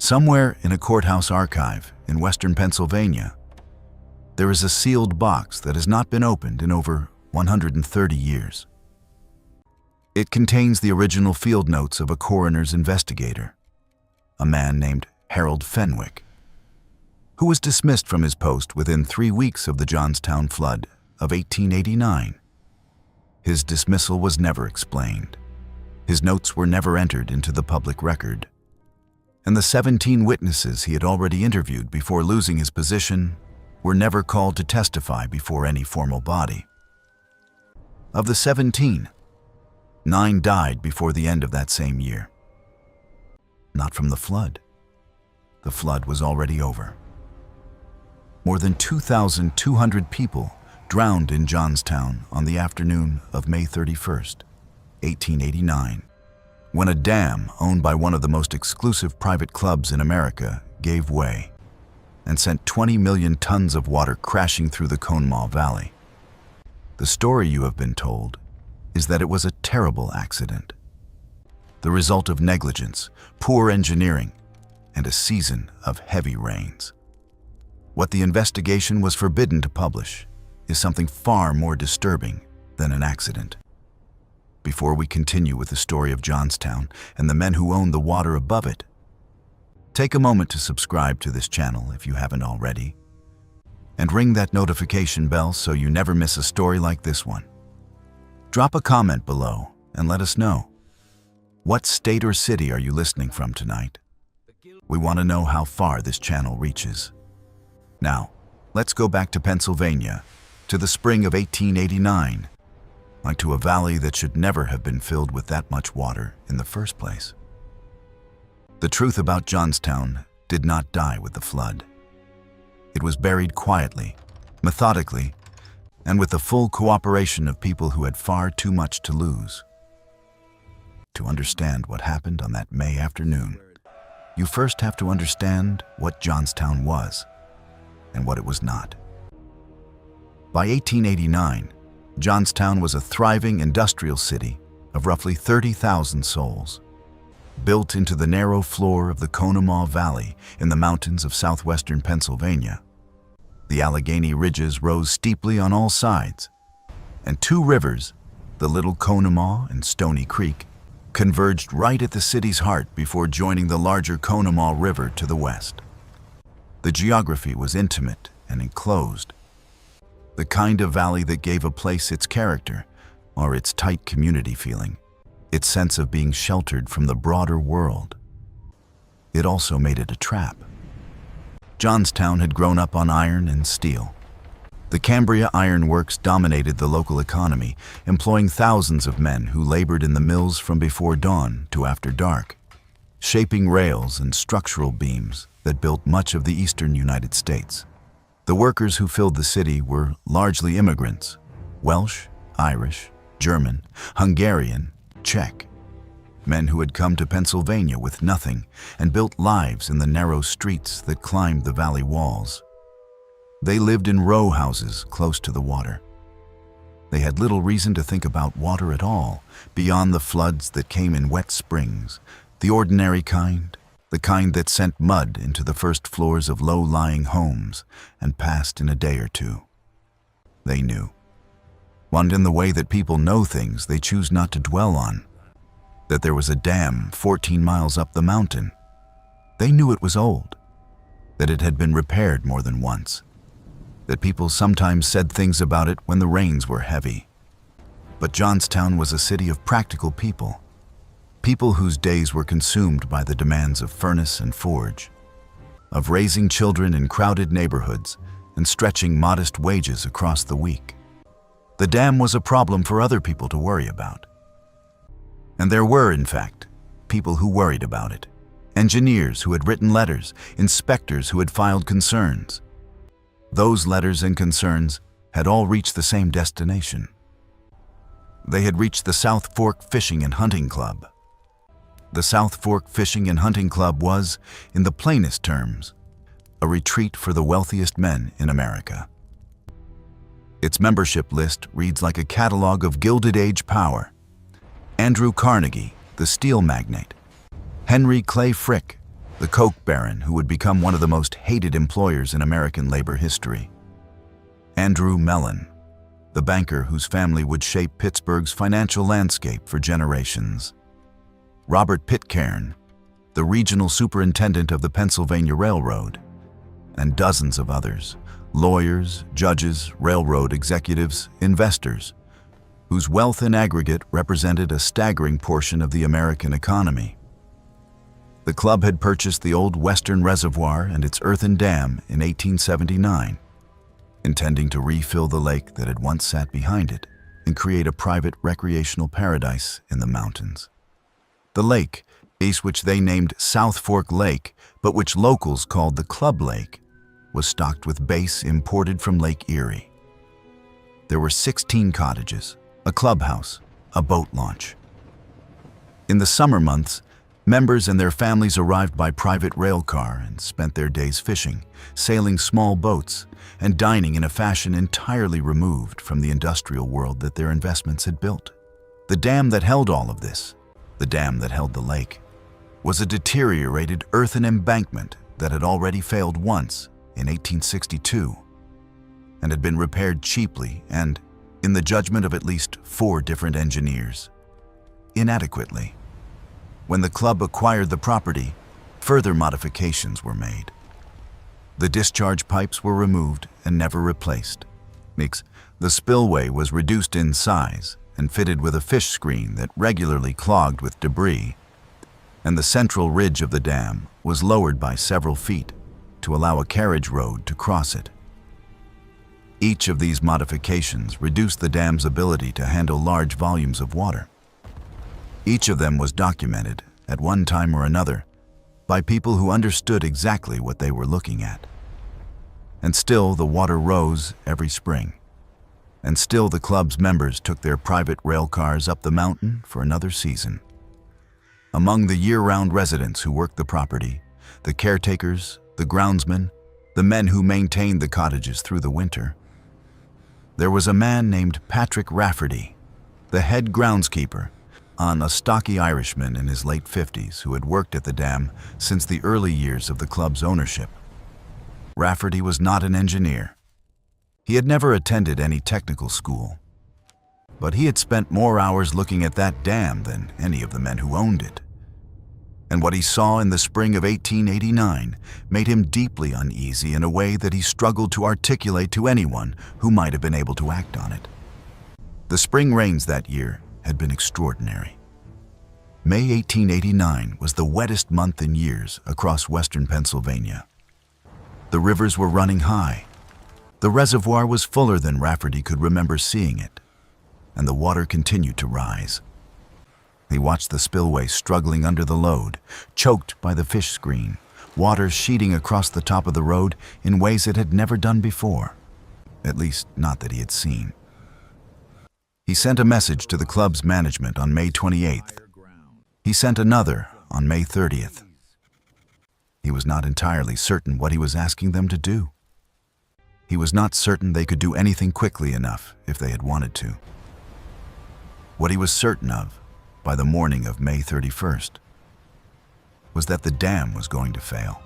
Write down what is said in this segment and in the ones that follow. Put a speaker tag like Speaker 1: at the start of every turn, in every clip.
Speaker 1: Somewhere in a courthouse archive in western Pennsylvania, there is a sealed box that has not been opened in over 130 years. It contains the original field notes of a coroner's investigator, a man named Harold Fenwick, who was dismissed from his post within 3 weeks of the Johnstown Flood of 1889. His dismissal was never explained. His notes were never entered into the public record, and the 17 witnesses he had already interviewed before losing his position were never called to testify before any formal body. Of the 17, 9 died before the end of that same year. Not from the flood. The flood was already over. More than 2,200 people drowned in Johnstown on the afternoon of May 31st, 1889, when a dam owned by one of the most exclusive private clubs in America gave way and sent 20 million tons of water crashing through the Conemaugh Valley. The story you have been told is that it was a terrible accident, the result of negligence, poor engineering, and a season of heavy rains. What the investigation was forbidden to publish is something far more disturbing than an accident. Before we continue with the story of Johnstown and the men who owned the water above it, take a moment to subscribe to this channel if you haven't already, and ring that notification bell so you never miss a story like this one. Drop a comment below and let us know. What state or city are you listening from tonight? We want to know how far this channel reaches. Now, let's go back to Pennsylvania, to the spring of 1889, like to a valley that should never have been filled with that much water in the first place. The truth about Johnstown did not die with the flood. It was buried quietly, methodically, and with the full cooperation of people who had far too much to lose. To understand what happened on that May afternoon, you first have to understand what Johnstown was and what it was not. By 1889, Johnstown was a thriving industrial city of roughly 30,000 souls, built into the narrow floor of the Conemaugh Valley in the mountains of southwestern Pennsylvania. The Allegheny ridges rose steeply on all sides, and 2 rivers, the Little Conemaugh and Stony Creek, converged right at the city's heart before joining the larger Conemaugh River to the west. The geography was intimate and enclosed, the kind of valley that gave a place its character, or its tight community feeling, its sense of being sheltered from the broader world. It also made it a trap. Johnstown had grown up on iron and steel. The Cambria Iron Works dominated the local economy, employing thousands of men who labored in the mills from before dawn to after dark, shaping rails and structural beams that built much of the eastern United States. The workers who filled the city were largely immigrants: Welsh, Irish, German, Hungarian, Czech. Men who had come to Pennsylvania with nothing and built lives in the narrow streets that climbed the valley walls. They lived in row houses close to the water. They had little reason to think about water at all, beyond the floods that came in wet springs, the ordinary kind, the kind that sent mud into the first floors of low-lying homes and passed in a day or two. They knew. And in the way that people know things they choose not to dwell on, that there was a dam 14 miles up the mountain. They knew it was old, that it had been repaired more than once, that people sometimes said things about it when the rains were heavy. But Johnstown was a city of practical people, people whose days were consumed by the demands of furnace and forge, of raising children in crowded neighborhoods and stretching modest wages across the week. The dam was a problem for other people to worry about. And there were, in fact, people who worried about it. Engineers who had written letters, inspectors who had filed concerns. Those letters and concerns had all reached the same destination. They had reached the South Fork Fishing and Hunting Club. The South Fork Fishing and Hunting Club was, in the plainest terms, a retreat for the wealthiest men in America. Its membership list reads like a catalog of Gilded Age power. Andrew Carnegie, the steel magnate; Henry Clay Frick, the the coke baron who would become one of the most hated employers in American labor history. Andrew Mellon, the banker whose family would shape Pittsburgh's financial landscape for generations. Robert Pitcairn, the regional superintendent of the Pennsylvania Railroad, and dozens of others, lawyers, judges, railroad executives, investors, whose wealth in aggregate represented a staggering portion of the American economy. The club had purchased the old Western Reservoir and its earthen dam in 1879, intending to refill the lake that had once sat behind it and create a private recreational paradise in the mountains. The lake, which they named South Fork Lake, but which locals called the Club Lake, was stocked with base imported from Lake Erie. There were 16 cottages, a clubhouse, a boat launch. In the summer months, members and their families arrived by private rail car and spent their days fishing, sailing small boats, and dining in a fashion entirely removed from the industrial world that their investments had built. The dam that held all of this, the dam that held the lake, was a deteriorated earthen embankment that had already failed once in 1862 and had been repaired cheaply and, in the judgment of at least 4 different engineers, inadequately. When the club acquired the property, further modifications were made. The discharge pipes were removed and never replaced. The spillway was reduced in size and fitted with a fish screen that regularly clogged with debris, and the central ridge of the dam was lowered by several feet to allow a carriage road to cross it. Each of these modifications reduced the dam's ability to handle large volumes of water. Each of them was documented, at one time or another, by people who understood exactly what they were looking at. And still the water rose every spring. And still the club's members took their private rail cars up the mountain for another season. Among the year-round residents who worked the property, the caretakers, the groundsmen, the men who maintained the cottages through the winter, there was a man named Patrick Rafferty, the head groundskeeper, a stocky Irishman in his late 50s who had worked at the dam since the early years of the club's ownership. Rafferty was not an engineer. He had never attended any technical school, but he had spent more hours looking at that dam than any of the men who owned it. And what he saw in the spring of 1889 made him deeply uneasy in a way that he struggled to articulate to anyone who might have been able to act on it. The spring rains that year had been extraordinary. May 1889 was the wettest month in years across western Pennsylvania. The rivers were running high. The reservoir was fuller than Rafferty could remember seeing it, and the water continued to rise. He watched the spillway struggling under the load, choked by the fish screen, water sheeting across the top of the road in ways it had never done before, at least not that he had seen. He sent a message to the club's management on May 28th. He sent another on May 30th. He was not entirely certain what he was asking them to do. He was not certain they could do anything quickly enough if they had wanted to. What he was certain of, by the morning of May 31st, was that the dam was going to fail.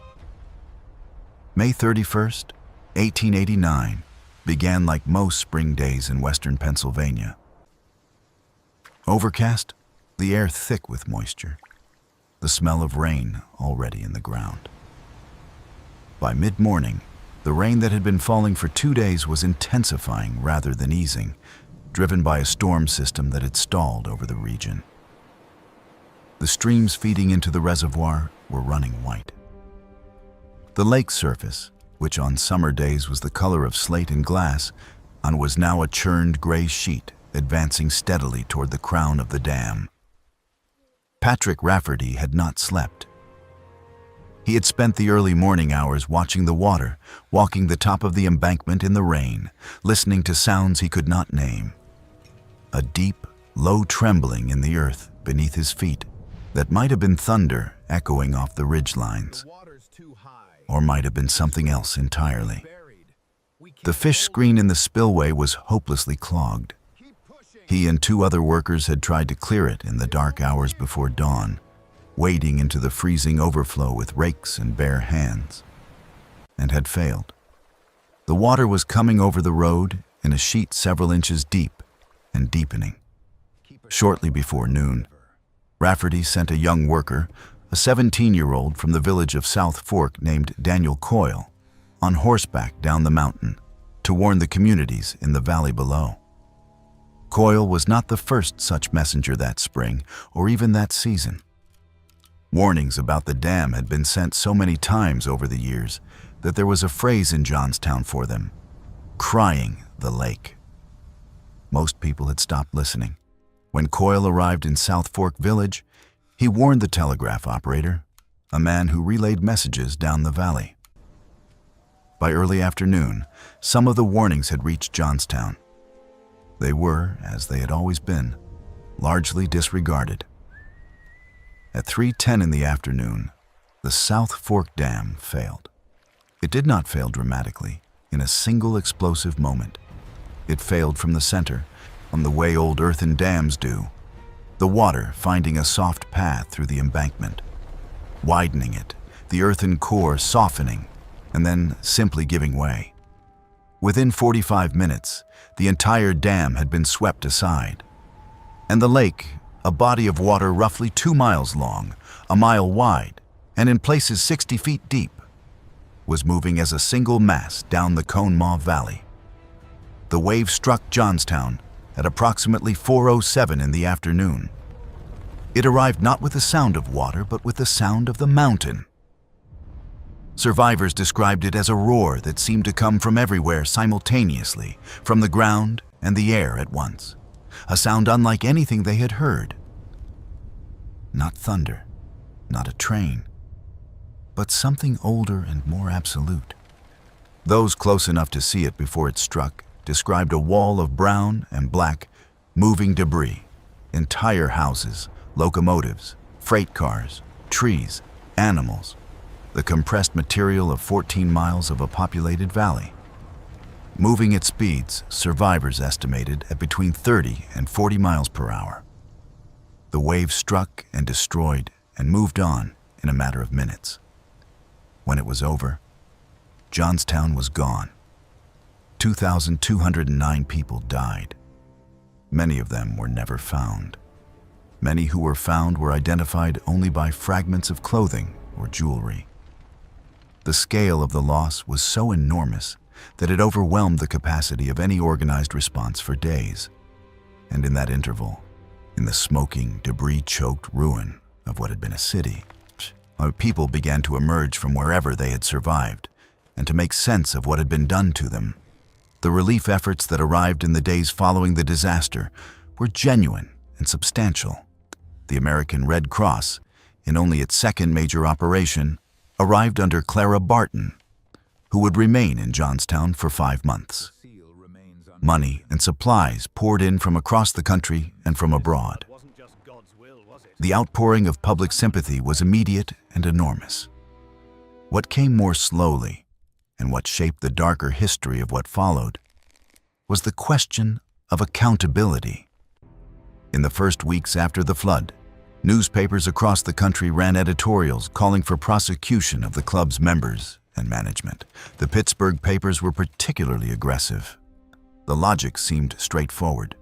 Speaker 1: May 31st, 1889, began like most spring days in western Pennsylvania. Overcast, the air thick with moisture, the smell of rain already in the ground. By mid-morning, the rain that had been falling for 2 days was intensifying rather than easing, driven by a storm system that had stalled over the region. The streams feeding into the reservoir were running white. The lake surface, which on summer days was the color of slate and glass, was now a churned gray sheet advancing steadily toward the crown of the dam. Patrick Rafferty had not slept. He had spent the early morning hours watching the water, walking the top of the embankment in the rain, listening to sounds he could not name. A deep, low trembling in the earth beneath his feet that might have been thunder echoing off the ridgelines, or might have been something else entirely. The fish screen in the spillway was hopelessly clogged. He and 2 other workers had tried to clear it in the dark hours before dawn, wading into the freezing overflow with rakes and bare hands, and had failed. The water was coming over the road in a sheet several inches deep and deepening. Shortly before noon, Rafferty sent a young worker, a 17-year-old from the village of South Fork named Daniel Coyle, on horseback down the mountain to warn the communities in the valley below. Coyle was not the first such messenger that spring or even that season. Warnings about the dam had been sent so many times over the years that there was a phrase in Johnstown for them: crying the lake. Most people had stopped listening. When Coyle arrived in South Fork Village, he warned the telegraph operator, a man who relayed messages down the valley. By early afternoon, some of the warnings had reached Johnstown. They were, as they had always been, largely disregarded. At 3:10 in the afternoon, the South Fork Dam failed. It did not fail dramatically, in a single explosive moment. It failed from the center, on the way old earthen dams do, the water finding a soft path through the embankment, widening it, the earthen core softening, and then simply giving way. Within 45 minutes, the entire dam had been swept aside, and the lake, a body of water roughly 2 miles long, a mile wide, and in places 60 feet deep, was moving as a single mass down the Conemaugh Valley. The wave struck Johnstown at approximately 4:07 in the afternoon. It arrived not with the sound of water, but with the sound of the mountain. Survivors described it as a roar that seemed to come from everywhere simultaneously, from the ground and the air at once, a sound unlike anything they had heard. Not thunder, not a train, but something older and more absolute. Those close enough to see it before it struck described a wall of brown and black, moving debris, entire houses, locomotives, freight cars, trees, animals, the compressed material of 14 miles of a populated valley. Moving at speeds survivors estimated at between 30 and 40 miles per hour. The wave struck and destroyed and moved on in a matter of minutes. When it was over, Johnstown was gone. 2,209 people died. Many of them were never found. Many who were found were identified only by fragments of clothing or jewelry. The scale of the loss was so enormous that it overwhelmed the capacity of any organized response for days. And in that interval, in the smoking, debris-choked ruin of what had been a city, people began to emerge from wherever they had survived and to make sense of what had been done to them. The relief efforts that arrived in the days following the disaster were genuine and substantial. The American Red Cross, in only its second major operation, arrived under Clara Barton, who would remain in Johnstown for 5 months. Money and supplies poured in from across the country and from abroad. The outpouring of public sympathy was immediate and enormous. What came more slowly, and what shaped the darker history of what followed, was the question of accountability. In the first weeks after the flood, newspapers across the country ran editorials calling for prosecution of the club's members and management. The Pittsburgh papers were particularly aggressive. The logic seemed straightforward.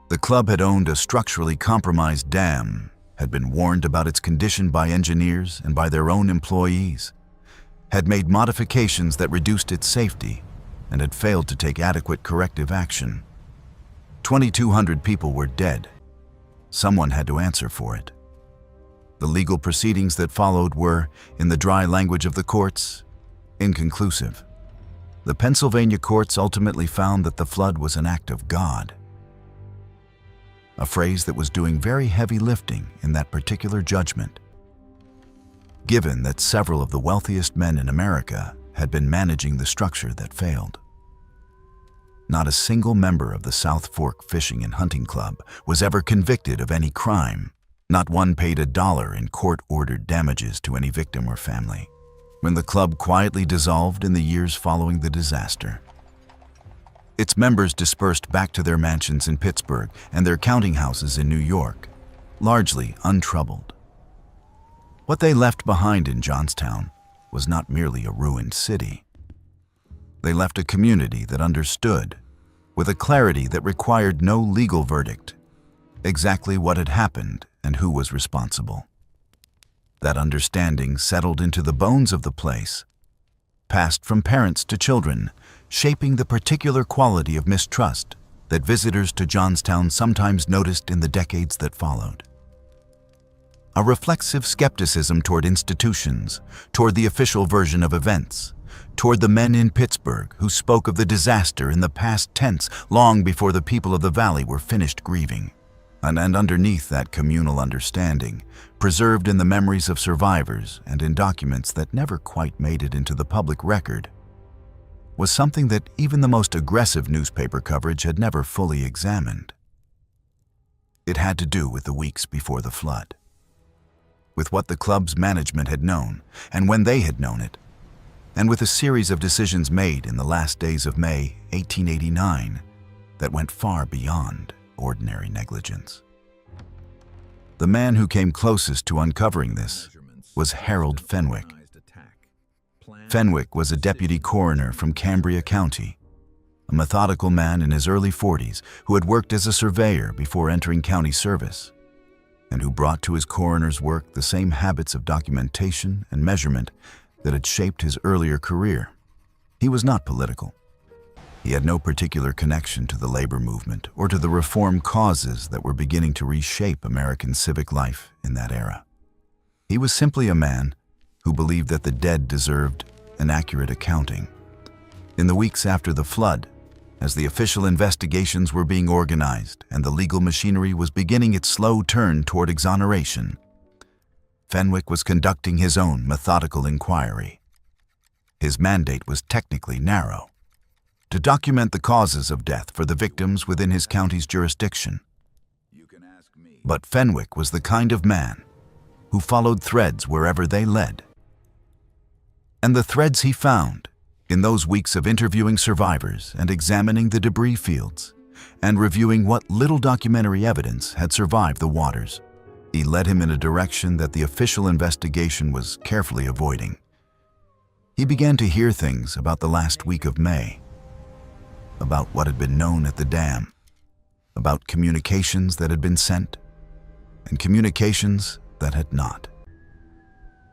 Speaker 1: The club had owned a structurally compromised dam, had been warned about its condition by engineers and by their own employees, had made modifications that reduced its safety, and had failed to take adequate corrective action. 2,200 people were dead. Someone had to answer for it. The legal proceedings that followed were, in the dry language of the courts, inconclusive. The Pennsylvania courts ultimately found that the flood was an act of God, a phrase that was doing very heavy lifting in that particular judgment, given that several of the wealthiest men in America had been managing the structure that failed. Not a single member of the South Fork Fishing and Hunting Club was ever convicted of any crime. Not one paid $1 in court-ordered damages to any victim or family, when the club quietly dissolved in the years following the disaster. Its members dispersed back to their mansions in Pittsburgh and their counting houses in New York, largely untroubled. What they left behind in Johnstown was not merely a ruined city. They left a community that understood, with a clarity that required no legal verdict, exactly what had happened and who was responsible. That understanding settled into the bones of the place, passed from parents to children, shaping the particular quality of mistrust that visitors to Johnstown sometimes noticed in the decades that followed. A reflexive skepticism toward institutions, toward the official version of events, toward the men in Pittsburgh who spoke of the disaster in the past tense long before the people of the valley were finished grieving. And underneath that communal understanding, preserved in the memories of survivors and in documents that never quite made it into the public record, was something that even the most aggressive newspaper coverage had never fully examined. It had to do with the weeks before the flood, with what the club's management had known and when they had known it, and with a series of decisions made in the last days of May 1889 that went far beyond ordinary negligence. The man who came closest to uncovering this was Harold Fenwick. Fenwick was a deputy coroner from Cambria County, a methodical man in his early 40s who had worked as a surveyor before entering county service, and who brought to his coroner's work the same habits of documentation and measurement that had shaped his earlier career. He was not political. He had no particular connection to the labor movement or to the reform causes that were beginning to reshape American civic life in that era. He was simply a man who believed that the dead deserved an accurate accounting. In the weeks after the flood, as the official investigations were being organized and the legal machinery was beginning its slow turn toward exoneration, Fenwick was conducting his own methodical inquiry. His mandate was technically narrow: to document the causes of death for the victims within his county's jurisdiction. But Fenwick was the kind of man who followed threads wherever they led. And the threads he found in those weeks of interviewing survivors and examining the debris fields and reviewing what little documentary evidence had survived the waters, he led him in a direction that the official investigation was carefully avoiding. He began to hear things about the last week of May, about what had been known at the dam, about communications that had been sent, and communications that had not.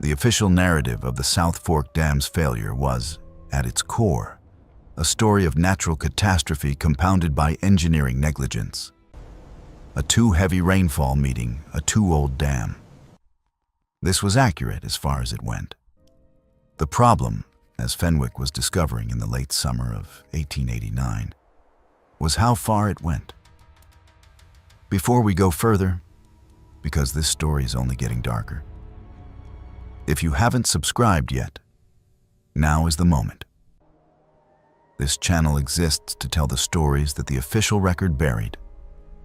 Speaker 1: The official narrative of the South Fork Dam's failure was, at its core, a story of natural catastrophe compounded by engineering negligence. A too heavy rainfall meeting a too old dam. This was accurate as far as it went. The problem, as Fenwick was discovering in the late summer of 1889, was how far it went. Before we go further, because this story is only getting darker, if you haven't subscribed yet, now is the moment. This channel exists to tell the stories that the official record buried,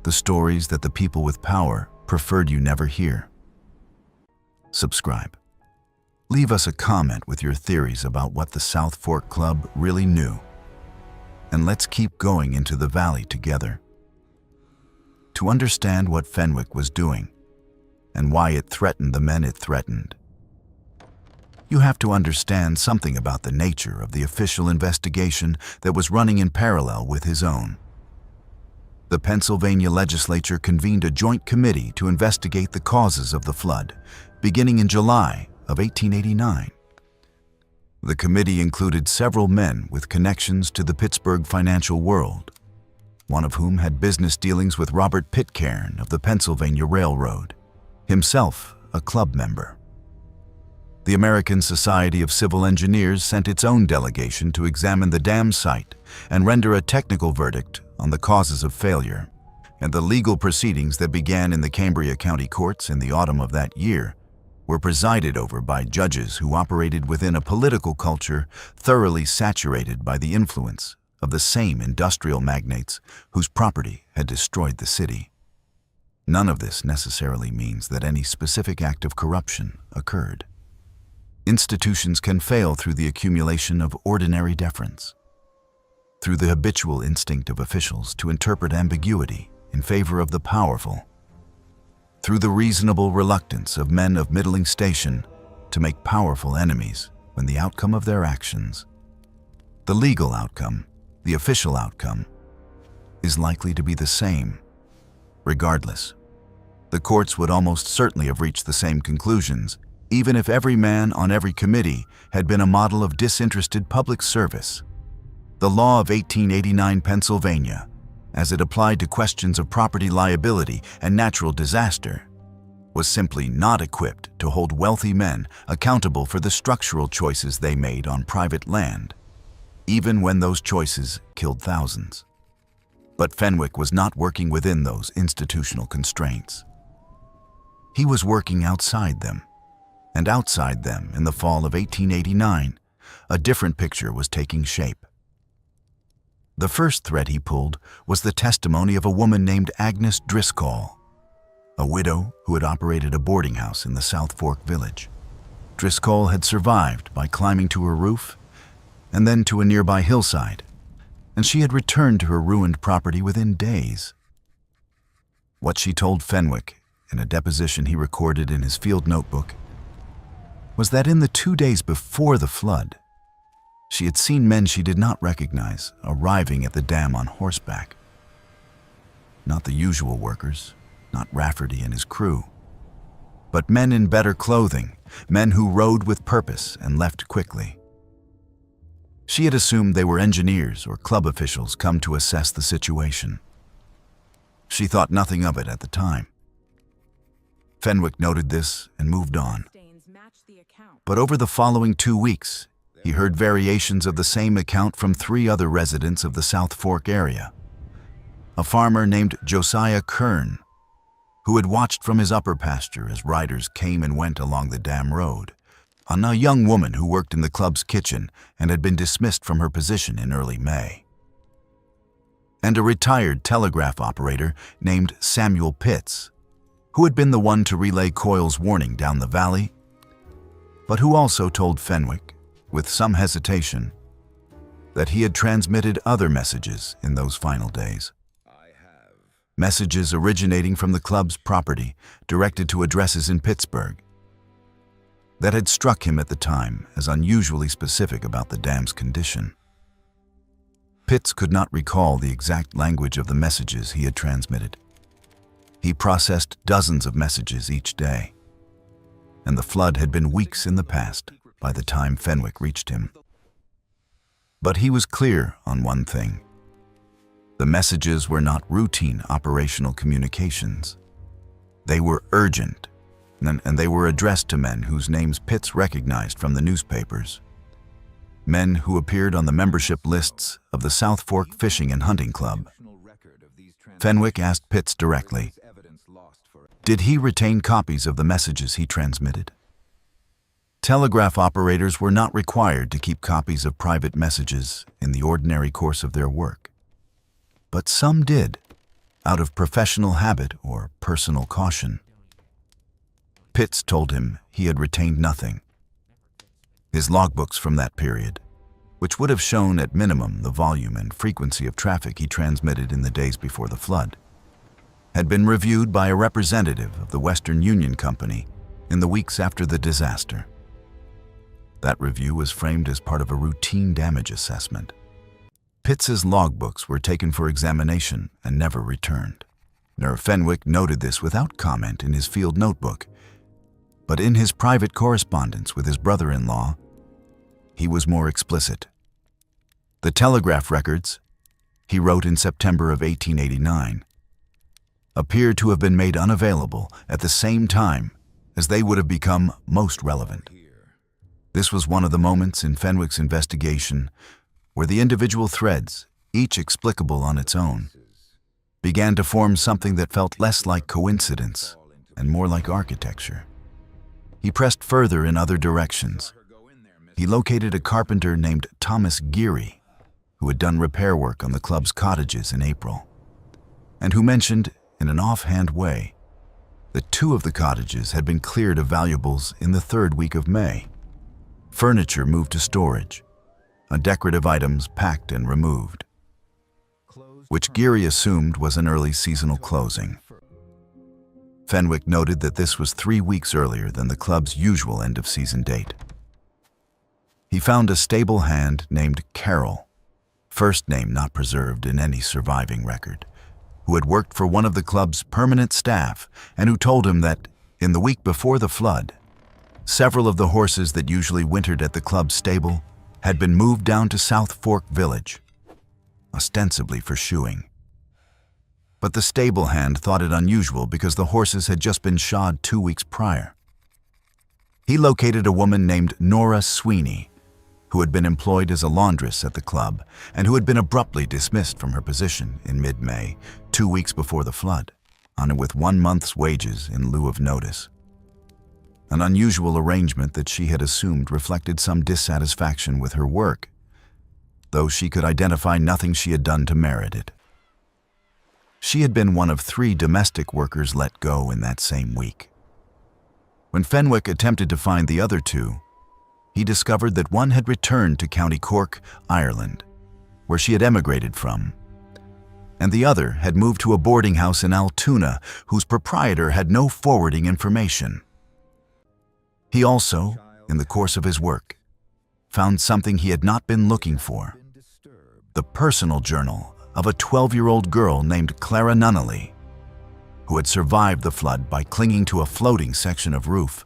Speaker 1: the stories that the people with power preferred you never hear. Subscribe. Leave us a comment with your theories about what the South Fork Club really knew. And let's keep going into the valley together. To understand what Fenwick was doing and why it threatened the men it threatened, you have to understand something about the nature of the official investigation that was running in parallel with his own. The Pennsylvania legislature convened a joint committee to investigate the causes of the flood, beginning in July of 1889. The committee included several men with connections to the Pittsburgh financial world, one of whom had business dealings with Robert Pitcairn of the Pennsylvania Railroad, himself a club member. The American Society of Civil Engineers sent its own delegation to examine the dam site and render a technical verdict on the causes of failure, and the legal proceedings that began in the Cambria County courts in the autumn of that year were presided over by judges who operated within a political culture thoroughly saturated by the influence of the same industrial magnates whose property had destroyed the city. None of this necessarily means that any specific act of corruption occurred. Institutions can fail through the accumulation of ordinary deference, through the habitual instinct of officials to interpret ambiguity in favor of the powerful, through the reasonable reluctance of men of middling station to make powerful enemies when the outcome of their actions, the legal outcome, the official outcome, is likely to be the same. Regardless, the courts would almost certainly have reached the same conclusions, even if every man on every committee had been a model of disinterested public service. The law of 1889 Pennsylvania, as it applied to questions of property liability and natural disaster, was simply not equipped to hold wealthy men accountable for the structural choices they made on private land, even when those choices killed thousands. But Fenwick was not working within those institutional constraints. He was working outside them, and outside them, in the fall of 1889, a different picture was taking shape. The first thread he pulled was the testimony of a woman named Agnes Driscoll, a widow who had operated a boarding house in the South Fork village. Driscoll had survived by climbing to her roof and then to a nearby hillside, and she had returned to her ruined property within days. What she told Fenwick in a deposition he recorded in his field notebook was that in the 2 days before the flood, she had seen men she did not recognize arriving at the dam on horseback. Not the usual workers, not Rafferty and his crew, but men in better clothing, men who rode with purpose and left quickly. She had assumed they were engineers or club officials come to assess the situation. She thought nothing of it at the time. Fenwick noted this and moved on. But over the following 2 weeks, he heard variations of the same account from 3 other residents of the South Fork area. A farmer named Josiah Kern, who had watched from his upper pasture as riders came and went along the dam road, and a young woman who worked in the club's kitchen and had been dismissed from her position in early May, and a retired telegraph operator named Samuel Pitts, who had been the one to relay Coyle's warning down the valley, but who also told Fenwick, with some hesitation, that he had transmitted other messages in those final days. Messages originating from the club's property, directed to addresses in Pittsburgh, that had struck him at the time as unusually specific about the dam's condition. Pitts could not recall the exact language of the messages he had transmitted. He processed dozens of messages each day, and the flood had been weeks in the past by the time Fenwick reached him. But he was clear on one thing. The messages were not routine operational communications. They were urgent, and they were addressed to men whose names Pitts recognized from the newspapers. Men who appeared on the membership lists of the South Fork Fishing and Hunting Club. Fenwick asked Pitts directly, did he retain copies of the messages he transmitted? Telegraph operators were not required to keep copies of private messages in the ordinary course of their work. But some did, out of professional habit or personal caution. Pitts told him he had retained nothing. His logbooks from that period, which would have shown at minimum the volume and frequency of traffic he transmitted in the days before the flood, had been reviewed by a representative of the Western Union Company in the weeks after the disaster. That review was framed as part of a routine damage assessment. Pitts's logbooks were taken for examination and never returned. Fenwick noted this without comment in his field notebook, but in his private correspondence with his brother-in-law, he was more explicit. The telegraph records, he wrote in September of 1889, appeared to have been made unavailable at the same time as they would have become most relevant. This was one of the moments in Fenwick's investigation where the individual threads, each explicable on its own, began to form something that felt less like coincidence and more like architecture. He pressed further in other directions. He located a carpenter named Thomas Geary, who had done repair work on the club's cottages in April, and who mentioned, in an offhand way, that 2 of the cottages had been cleared of valuables in the 3rd week of May. Furniture moved to storage, decorative items packed and removed, which Geary assumed was an early seasonal closing. Fenwick noted that this was 3 weeks earlier than the club's usual end-of-season date. He found a stable hand named Carol, first name not preserved in any surviving record, who had worked for one of the club's permanent staff and who told him that, in the week before the flood, several of the horses that usually wintered at the club's stable had been moved down to South Fork Village, ostensibly for shoeing. But the stable hand thought it unusual because the horses had just been shod 2 weeks prior. He located a woman named Nora Sweeney, who had been employed as a laundress at the club and who had been abruptly dismissed from her position in mid-May, 2 weeks before the flood, with 1 month's wages in lieu of notice. An unusual arrangement that she had assumed reflected some dissatisfaction with her work, though she could identify nothing she had done to merit it. She had been one of 3 domestic workers let go in that same week. When Fenwick attempted to find the other 2, he discovered that one had returned to County Cork, Ireland, where she had emigrated from, and the other had moved to a boarding house in Altoona whose proprietor had no forwarding information. He also, in the course of his work, found something he had not been looking for: the personal journal of a 12-year-old girl named Clara Nunnally, who had survived the flood by clinging to a floating section of roof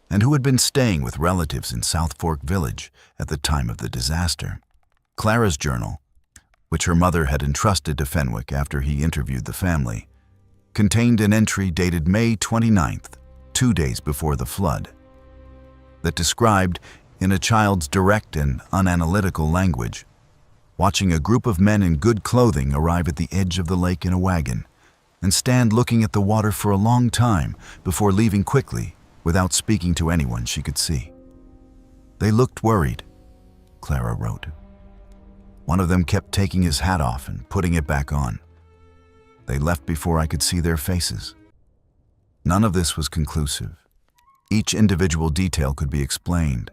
Speaker 1: and who had been staying with relatives in South Fork Village at the time of the disaster. Clara's journal, which her mother had entrusted to Fenwick after he interviewed the family, contained an entry dated May 29th, 2 days before the flood, that described, in a child's direct and unanalytical language, watching a group of men in good clothing arrive at the edge of the lake in a wagon and stand looking at the water for a long time before leaving quickly without speaking to anyone she could see. They looked worried, Clara wrote. One of them kept taking his hat off and putting it back on. They left before I could see their faces. None of this was conclusive. Each individual detail could be explained.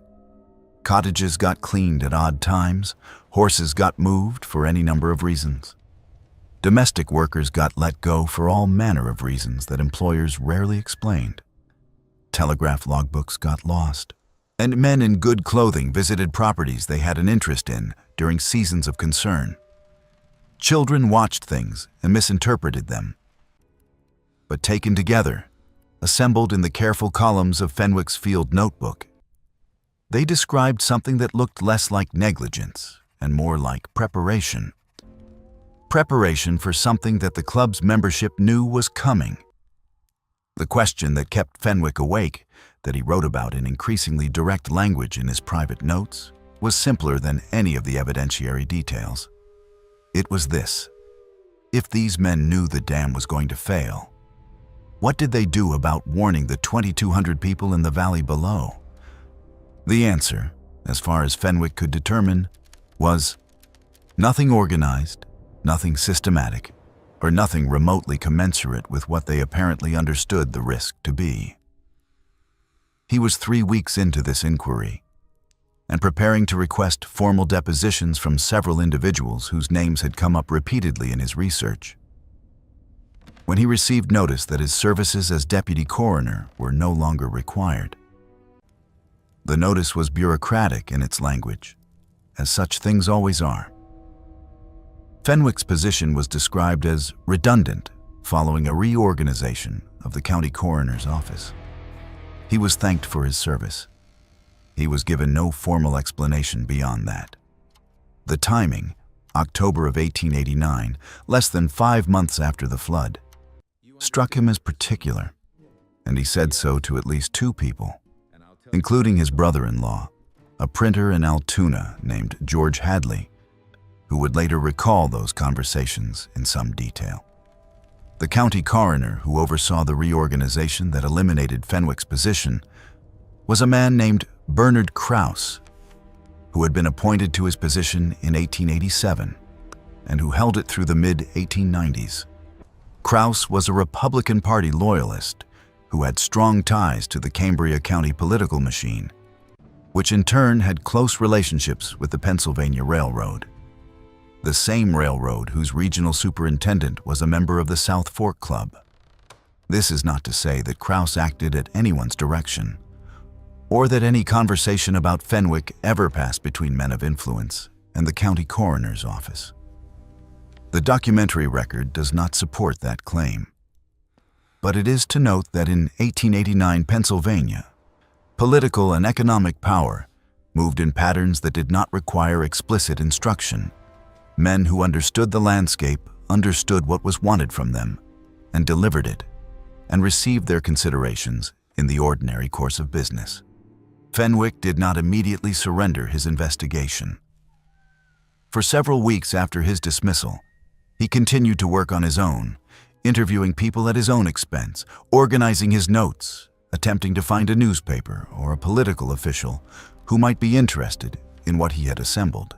Speaker 1: Cottages got cleaned at odd times, horses got moved for any number of reasons. Domestic workers got let go for all manner of reasons that employers rarely explained. Telegraph logbooks got lost, and men in good clothing visited properties they had an interest in during seasons of concern. Children watched things and misinterpreted them. But taken together, assembled in the careful columns of Fenwick's field notebook, they described something that looked less like negligence and more like preparation. Preparation for something that the club's membership knew was coming. The question that kept Fenwick awake, that he wrote about in increasingly direct language in his private notes, was simpler than any of the evidentiary details. It was this: if these men knew the dam was going to fail, what did they do about warning the 2,200 people in the valley below? The answer, as far as Fenwick could determine, was nothing organized, nothing systematic, or nothing remotely commensurate with what they apparently understood the risk to be. He was 3 weeks into this inquiry, and preparing to request formal depositions from several individuals whose names had come up repeatedly in his research, when he received notice that his services as deputy coroner were no longer required. The notice was bureaucratic in its language, as such things always are. Fenwick's position was described as redundant following a reorganization of the county coroner's office. He was thanked for his service. He was given no formal explanation beyond that. The timing, October of 1889, less than 5 months after the flood, struck him as particular, and he said so to at least 2 people, including his brother-in-law, a printer in Altoona named George Hadley, who would later recall those conversations in some detail. The county coroner who oversaw the reorganization that eliminated Fenwick's position was a man named Bernard Krause, who had been appointed to his position in 1887 and who held it through the mid-1890s. Krause was a Republican Party loyalist who had strong ties to the Cambria County political machine, which in turn had close relationships with the Pennsylvania Railroad, the same railroad whose regional superintendent was a member of the South Fork Club. This is not to say that Krause acted at anyone's direction, or that any conversation about Fenwick ever passed between men of influence and the county coroner's office. The documentary record does not support that claim. But it is to note that in 1889 Pennsylvania, political and economic power moved in patterns that did not require explicit instruction. Men who understood the landscape understood what was wanted from them and delivered it, and received their considerations in the ordinary course of business. Fenwick did not immediately surrender his investigation. For several weeks after his dismissal, he continued to work on his own, interviewing people at his own expense, organizing his notes, attempting to find a newspaper or a political official who might be interested in what he had assembled.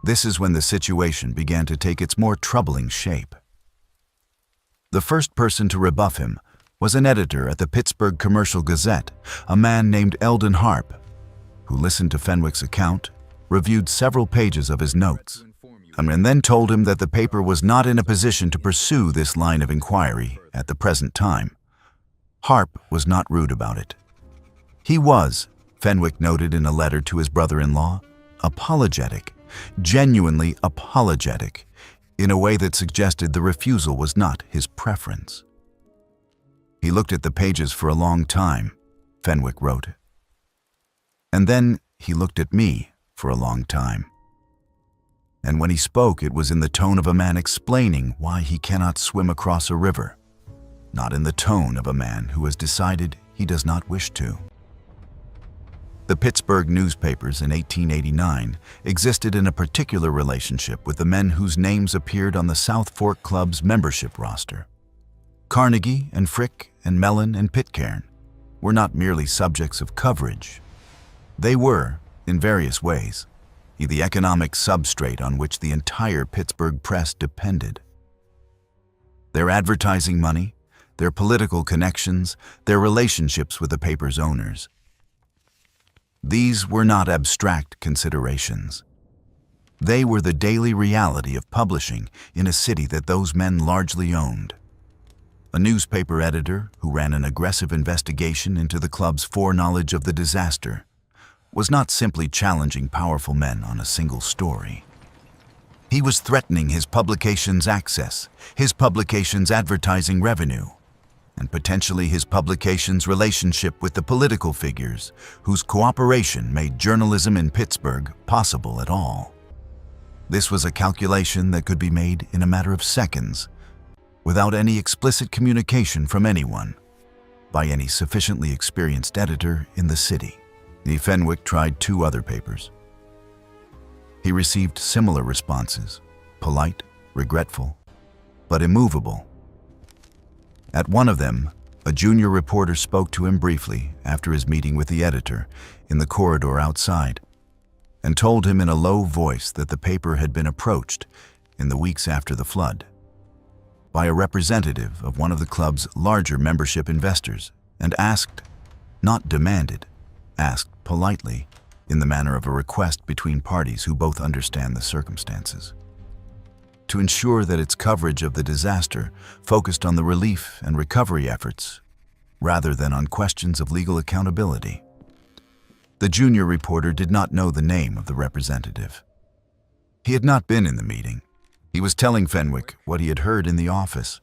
Speaker 1: This is when the situation began to take its more troubling shape. The first person to rebuff him was an editor at the Pittsburgh Commercial Gazette, a man named Eldon Harp, who listened to Fenwick's account, reviewed several pages of his notes, and then told him that the paper was not in a position to pursue this line of inquiry at the present time. Harp was not rude about it. He was, Fenwick noted in a letter to his brother-in-law, apologetic, genuinely apologetic, in a way that suggested the refusal was not his preference. He looked at the pages for a long time, Fenwick wrote. And then he looked at me for a long time. And when he spoke, it was in the tone of a man explaining why he cannot swim across a river, not in the tone of a man who has decided he does not wish to. The Pittsburgh newspapers in 1889 existed in a particular relationship with the men whose names appeared on the South Fork Club's membership roster. Carnegie and Frick and Mellon and Pitcairn were not merely subjects of coverage. They were, in various ways, the economic substrate on which the entire Pittsburgh press depended. Their advertising money, their political connections, their relationships with the paper's owners. These were not abstract considerations. They were the daily reality of publishing in a city that those men largely owned. A newspaper editor who ran an aggressive investigation into the club's foreknowledge of the disaster was not simply challenging powerful men on a single story. He was threatening his publication's access, his publication's advertising revenue, and potentially his publication's relationship with the political figures whose cooperation made journalism in Pittsburgh possible at all. This was a calculation that could be made in a matter of seconds, without any explicit communication from anyone, by any sufficiently experienced editor in the city. Fenwick tried 2 other papers. He received similar responses, polite, regretful, but immovable. At one of them, a junior reporter spoke to him briefly after his meeting with the editor in the corridor outside, and told him in a low voice that the paper had been approached in the weeks after the flood by a representative of one of the club's larger membership investors, and asked, not demanded, asked politely, in the manner of a request between parties who both understand the circumstances, to ensure that its coverage of the disaster focused on the relief and recovery efforts rather than on questions of legal accountability. The junior reporter did not know the name of the representative. He had not been in the meeting. He was telling Fenwick what he had heard in the office.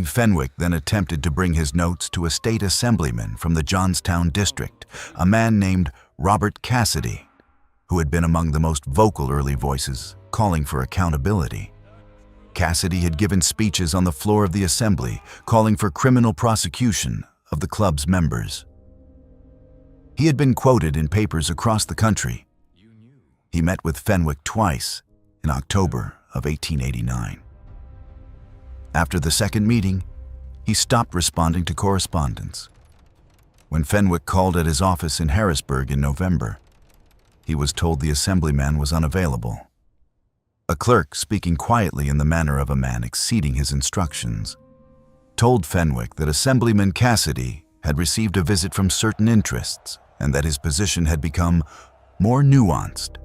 Speaker 1: Fenwick then attempted to bring his notes to a state assemblyman from the Johnstown district, a man named Robert Cassidy, who had been among the most vocal early voices calling for accountability. Cassidy had given speeches on the floor of the assembly calling for criminal prosecution of the club's members. He had been quoted in papers across the country. He met with Fenwick twice in October of 1889. After the second meeting, he stopped responding to correspondence. When Fenwick called at his office in Harrisburg in November, he was told the assemblyman was unavailable. A clerk, speaking quietly in the manner of a man exceeding his instructions, told Fenwick that Assemblyman Cassidy had received a visit from certain interests and that his position had become more nuanced.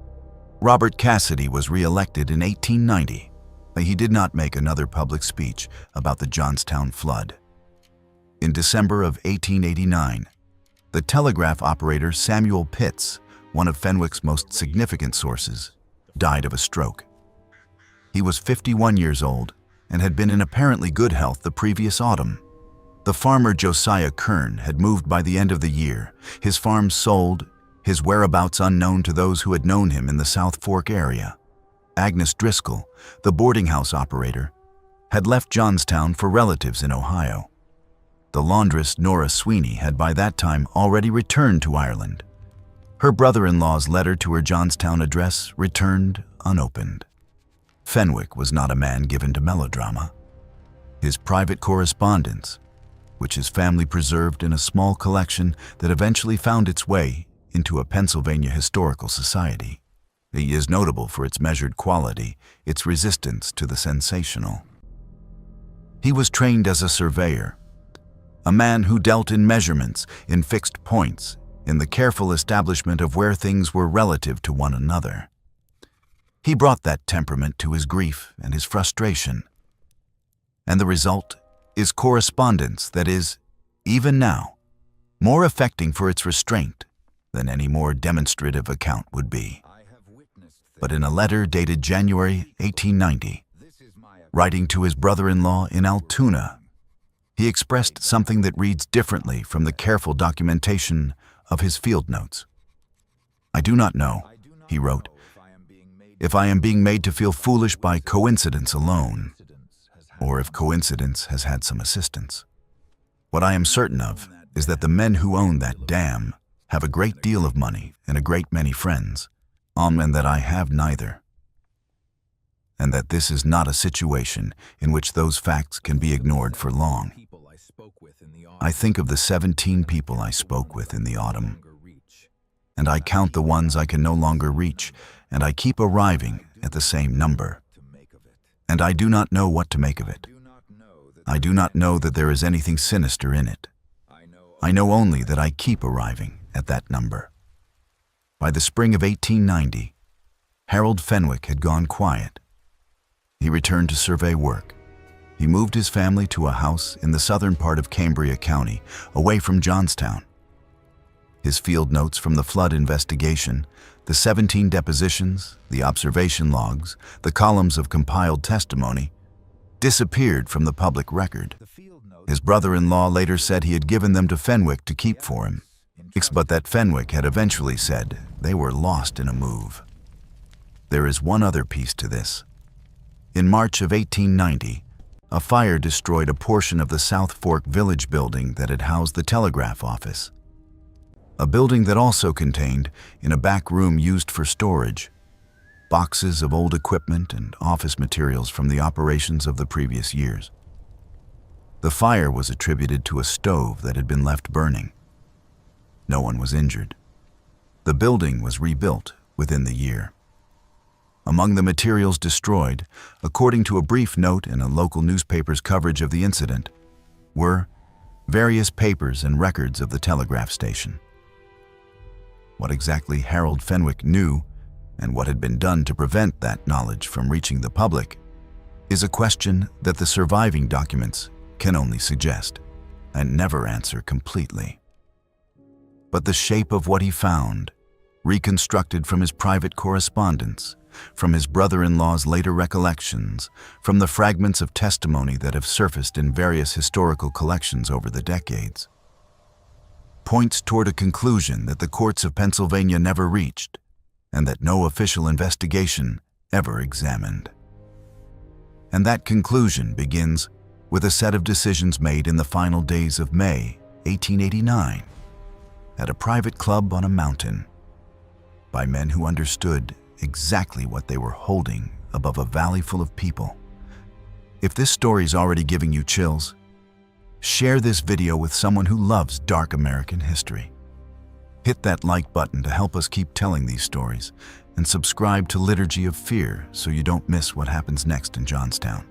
Speaker 1: Robert Cassidy was re-elected in 1890, but he did not make another public speech about the Johnstown flood. In December of 1889, the telegraph operator Samuel Pitts, one of Fenwick's most significant sources, died of a stroke. He was 51 years old and had been in apparently good health the previous autumn. The farmer Josiah Kern had moved by the end of the year, his farm sold, his whereabouts unknown to those who had known him in the South Fork area. Agnes Driscoll, the boarding house operator, had left Johnstown for relatives in Ohio. The laundress Nora Sweeney had by that time already returned to Ireland. Her brother-in-law's letter to her Johnstown address returned unopened. Fenwick was not a man given to melodrama. His private correspondence, which his family preserved in a small collection that eventually found its way into a Pennsylvania historical society. He is notable for its measured quality, its resistance to the sensational. He was trained as a surveyor, a man who dealt in measurements, in fixed points, in the careful establishment of where things were relative to one another. He brought that temperament to his grief and his frustration. And the result is correspondence that is, even now, more affecting for its restraint than any more demonstrative account would be. But in a letter dated January 1890, writing to his brother-in-law in Altoona, he expressed something that reads differently from the careful documentation of his field notes. "I do not know," he wrote, "if I am being made to feel foolish by coincidence alone, or if coincidence has had some assistance. What I am certain of is that the men who own that dam have a great deal of money and a great many friends, and that I have neither. And that this is not a situation in which those facts can be ignored for long. I think of the 17 people I spoke with in the autumn, and I count the ones I can no longer reach, and I keep arriving at the same number. And I do not know what to make of it. I do not know that there is anything sinister in it. I know only that I keep arriving at that number." By the spring of 1890, Harold Fenwick had gone quiet. He returned to survey work. He moved his family to a house in the southern part of Cambria County, away from Johnstown. His field notes from the flood investigation, the 17 depositions, the observation logs, the columns of compiled testimony, disappeared from the public record. His brother-in-law later said he had given them to Fenwick to keep for him, but that Fenwick had eventually said they were lost in a move. There is one other piece to this. In March of 1890, a fire destroyed a portion of the South Fork Village building that had housed the telegraph office. A building that also contained, in a back room used for storage, boxes of old equipment and office materials from the operations of the previous years. The fire was attributed to a stove that had been left burning. No one was injured. The building was rebuilt within the year. Among the materials destroyed, according to a brief note in a local newspaper's coverage of the incident, were various papers and records of the telegraph station. What exactly Harold Fenwick knew and what had been done to prevent that knowledge from reaching the public is a question that the surviving documents can only suggest and never answer completely. But the shape of what he found, reconstructed from his private correspondence, from his brother-in-law's later recollections, from the fragments of testimony that have surfaced in various historical collections over the decades, points toward a conclusion that the courts of Pennsylvania never reached, and that no official investigation ever examined. And that conclusion begins with a set of decisions made in the final days of May 1889, at a private club on a mountain, by men who understood exactly what they were holding above a valley full of people. If this story's already giving you chills, share this video with someone who loves dark American history. Hit that like button to help us keep telling these stories, and subscribe to Liturgy of Fear so you don't miss what happens next in Johnstown.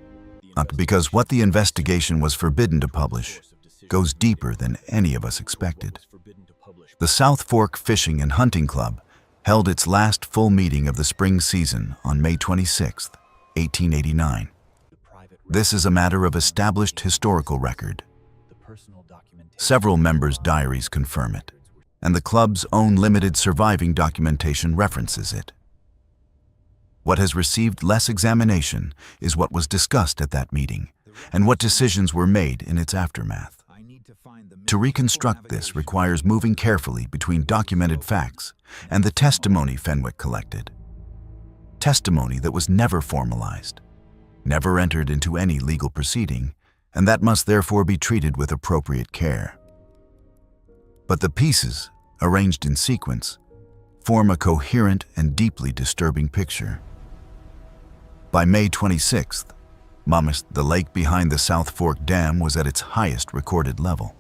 Speaker 1: Because what the investigation was forbidden to publish goes deeper than any of us expected. The South Fork Fishing and Hunting Club held its last full meeting of the spring season on May 26, 1889. This is a matter of established historical record. Several members' diaries confirm it, and the club's own limited surviving documentation references it. What has received less examination is what was discussed at that meeting and what decisions were made in its aftermath. To reconstruct this requires moving carefully between documented facts and the testimony Fenwick collected. Testimony that was never formalized, never entered into any legal proceeding, and that must therefore be treated with appropriate care. But the pieces, arranged in sequence, form a coherent and deeply disturbing picture. By May 26th, the lake behind the South Fork Dam was at its highest recorded level.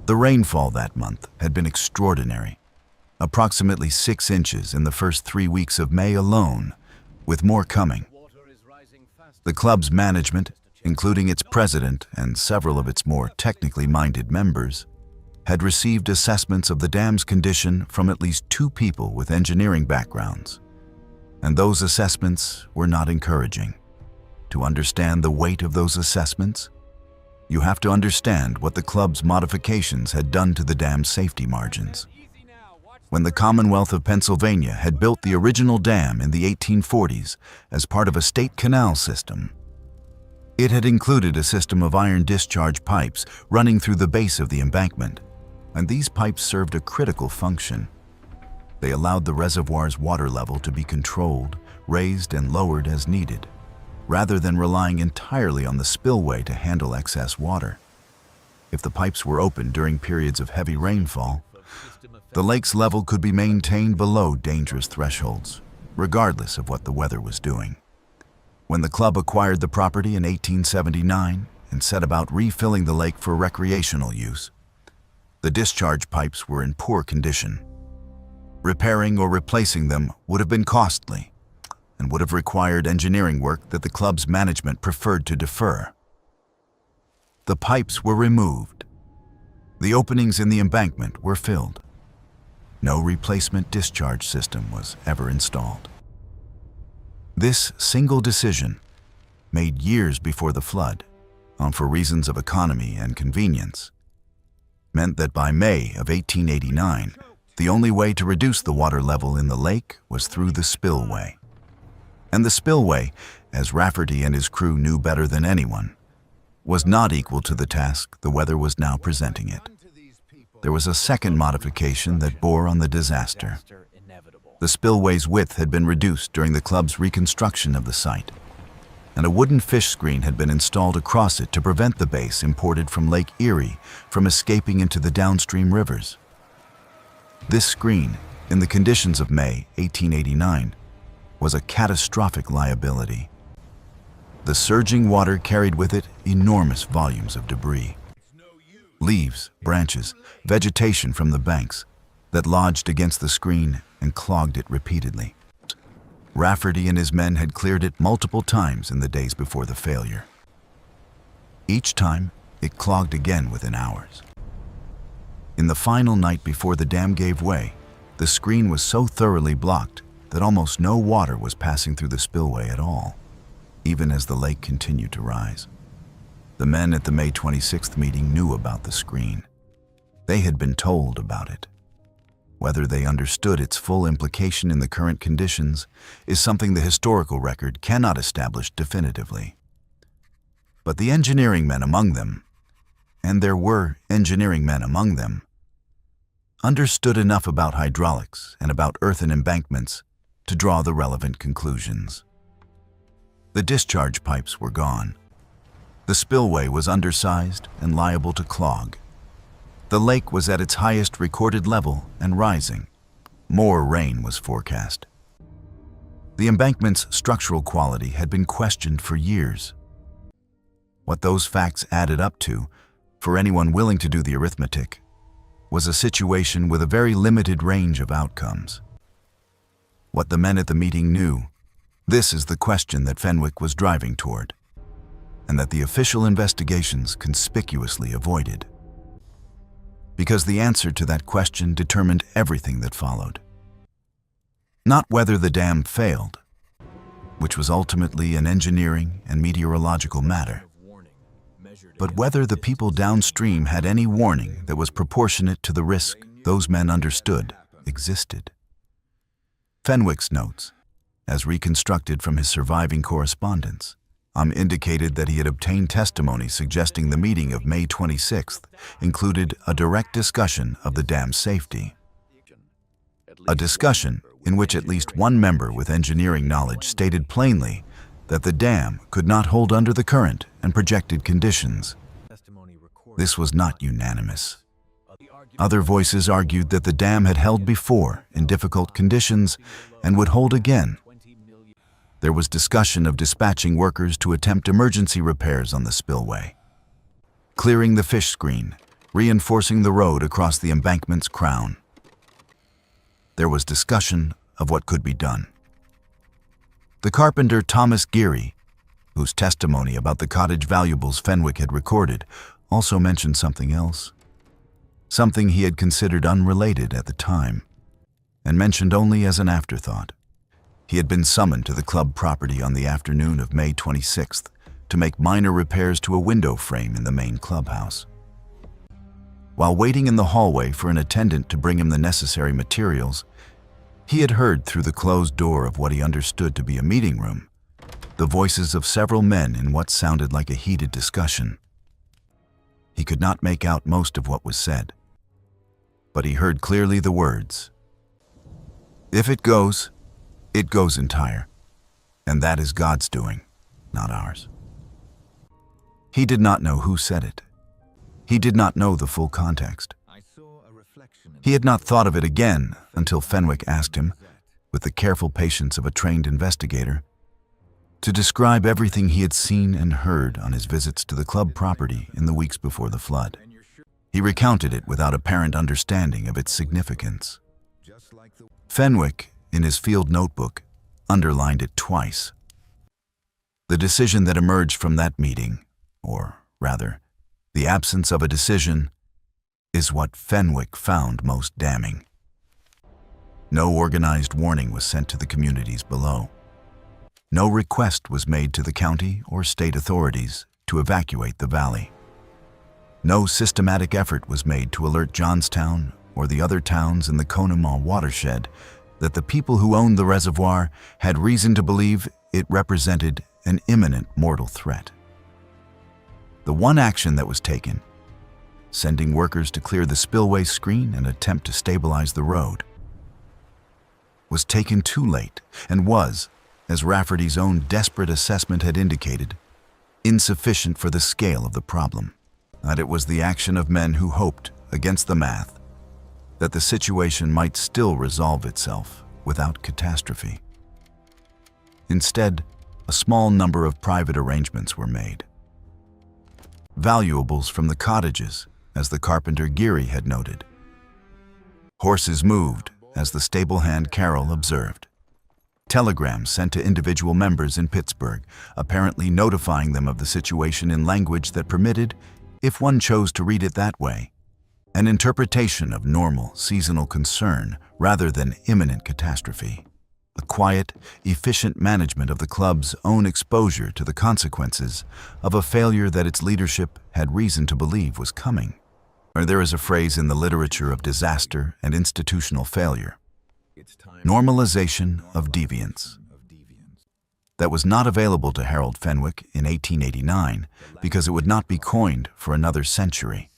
Speaker 1: The rainfall that month had been extraordinary, approximately 6 inches in the first 3 weeks of May alone, with more coming. The club's management, including its president and several of its more technically minded members, had received assessments of the dam's condition from at least 2 people with engineering backgrounds, and those assessments were not encouraging. To understand the weight of those assessments, you have to understand what the club's modifications had done to the dam's safety margins. When the Commonwealth of Pennsylvania had built the original dam in the 1840s as part of a state canal system, it had included a system of iron discharge pipes running through the base of the embankment, and these pipes served a critical function. They allowed the reservoir's water level to be controlled, raised, and lowered as needed, rather than relying entirely on the spillway to handle excess water. If the pipes were open during periods of heavy rainfall, the lake's level could be maintained below dangerous thresholds, regardless of what the weather was doing. When the club acquired the property in 1879 and set about refilling the lake for recreational use, the discharge pipes were in poor condition. Repairing or replacing them would have been costly and would have required engineering work that the club's management preferred to defer. The pipes were removed. The openings in the embankment were filled. No replacement discharge system was ever installed. This single decision, made years before the flood, for reasons of economy and convenience, meant that by May of 1889, the only way to reduce the water level in the lake was through the spillway. And the spillway, as Rafferty and his crew knew better than anyone, was not equal to the task the weather was now presenting it. There was a second modification that bore on the disaster. The spillway's width had been reduced during the club's reconstruction of the site, and a wooden fish screen had been installed across it to prevent the base imported from Lake Erie from escaping into the downstream rivers. This screen, in the conditions of May 1889, was a catastrophic liability. The surging water carried with it enormous volumes of debris. Leaves, branches, vegetation from the banks that lodged against the screen and clogged it repeatedly. Rafferty and his men had cleared it multiple times in the days before the failure. Each time, it clogged again within hours. In the final night before the dam gave way, the screen was so thoroughly blocked that almost no water was passing through the spillway at all, even as the lake continued to rise. The men at the May 26th meeting knew about the screen. They had been told about it. Whether they understood its full implication in the current conditions is something the historical record cannot establish definitively. But the engineering men among them, and there were engineering men among them, understood enough about hydraulics and about earthen embankments to draw the relevant conclusions. The discharge pipes were gone. The spillway was undersized and liable to clog. The lake was at its highest recorded level and rising. More rain was forecast. The embankment's structural quality had been questioned for years. What those facts added up to, for anyone willing to do the arithmetic, was a situation with a very limited range of outcomes. What the men at the meeting knew, this is the question that Fenwick was driving toward, and that the official investigations conspicuously avoided. Because the answer to that question determined everything that followed. Not whether the dam failed, which was ultimately an engineering and meteorological matter, but whether the people downstream had any warning that was proportionate to the risk those men understood existed. Fenwick's notes, as reconstructed from his surviving correspondence, indicated that he had obtained testimony suggesting the meeting of May 26th included a direct discussion of the dam's safety. A discussion in which at least one member with engineering knowledge stated plainly that the dam could not hold under the current and projected conditions. This was not unanimous. Other voices argued that the dam had held before in difficult conditions and would hold again. There was discussion of dispatching workers to attempt emergency repairs on the spillway, clearing the fish screen, reinforcing the road across the embankment's crown. There was discussion of what could be done. The carpenter Thomas Geary, whose testimony about the cottage valuables Fenwick had recorded, also mentioned something else, something he had considered unrelated at the time, and mentioned only as an afterthought. He had been summoned to the club property on the afternoon of May 26th to make minor repairs to a window frame in the main clubhouse. While waiting in the hallway for an attendant to bring him the necessary materials, he had heard through the closed door of what he understood to be a meeting room the voices of several men in what sounded like a heated discussion. He could not make out most of what was said, but he heard clearly the words, "If it goes entire, and that is God's doing, not ours." He did not know who said it. He did not know the full context. He had not thought of it again until Fenwick asked him, with the careful patience of a trained investigator, to describe everything he had seen and heard on his visits to the club property in the weeks before the flood. He recounted it without apparent understanding of its significance. Fenwick, in his field notebook, underlined it twice. The decision that emerged from that meeting, or rather, the absence of a decision, is what Fenwick found most damning. No organized warning was sent to the communities below. No request was made to the county or state authorities to evacuate the valley. No systematic effort was made to alert Johnstown or the other towns in the Conemaugh watershed that the people who owned the reservoir had reason to believe it represented an imminent mortal threat. The one action that was taken, sending workers to clear the spillway screen and attempt to stabilize the road, was taken too late and was, as Rafferty's own desperate assessment had indicated, insufficient for the scale of the problem. That it was the action of men who hoped, against the math, that the situation might still resolve itself without catastrophe. Instead, a small number of private arrangements were made. Valuables from the cottages, as the carpenter Geary had noted. Horses moved, as the stable hand Carroll observed. Telegrams sent to individual members in Pittsburgh, apparently notifying them of the situation in language that permitted, if one chose to read it that way, an interpretation of normal, seasonal concern rather than imminent catastrophe. A quiet, efficient management of the club's own exposure to the consequences of a failure that its leadership had reason to believe was coming. Or there is a phrase in the literature of disaster and institutional failure, normalization of deviance, that was not available to Harold Fenwick in 1889 because it would not be coined for another century.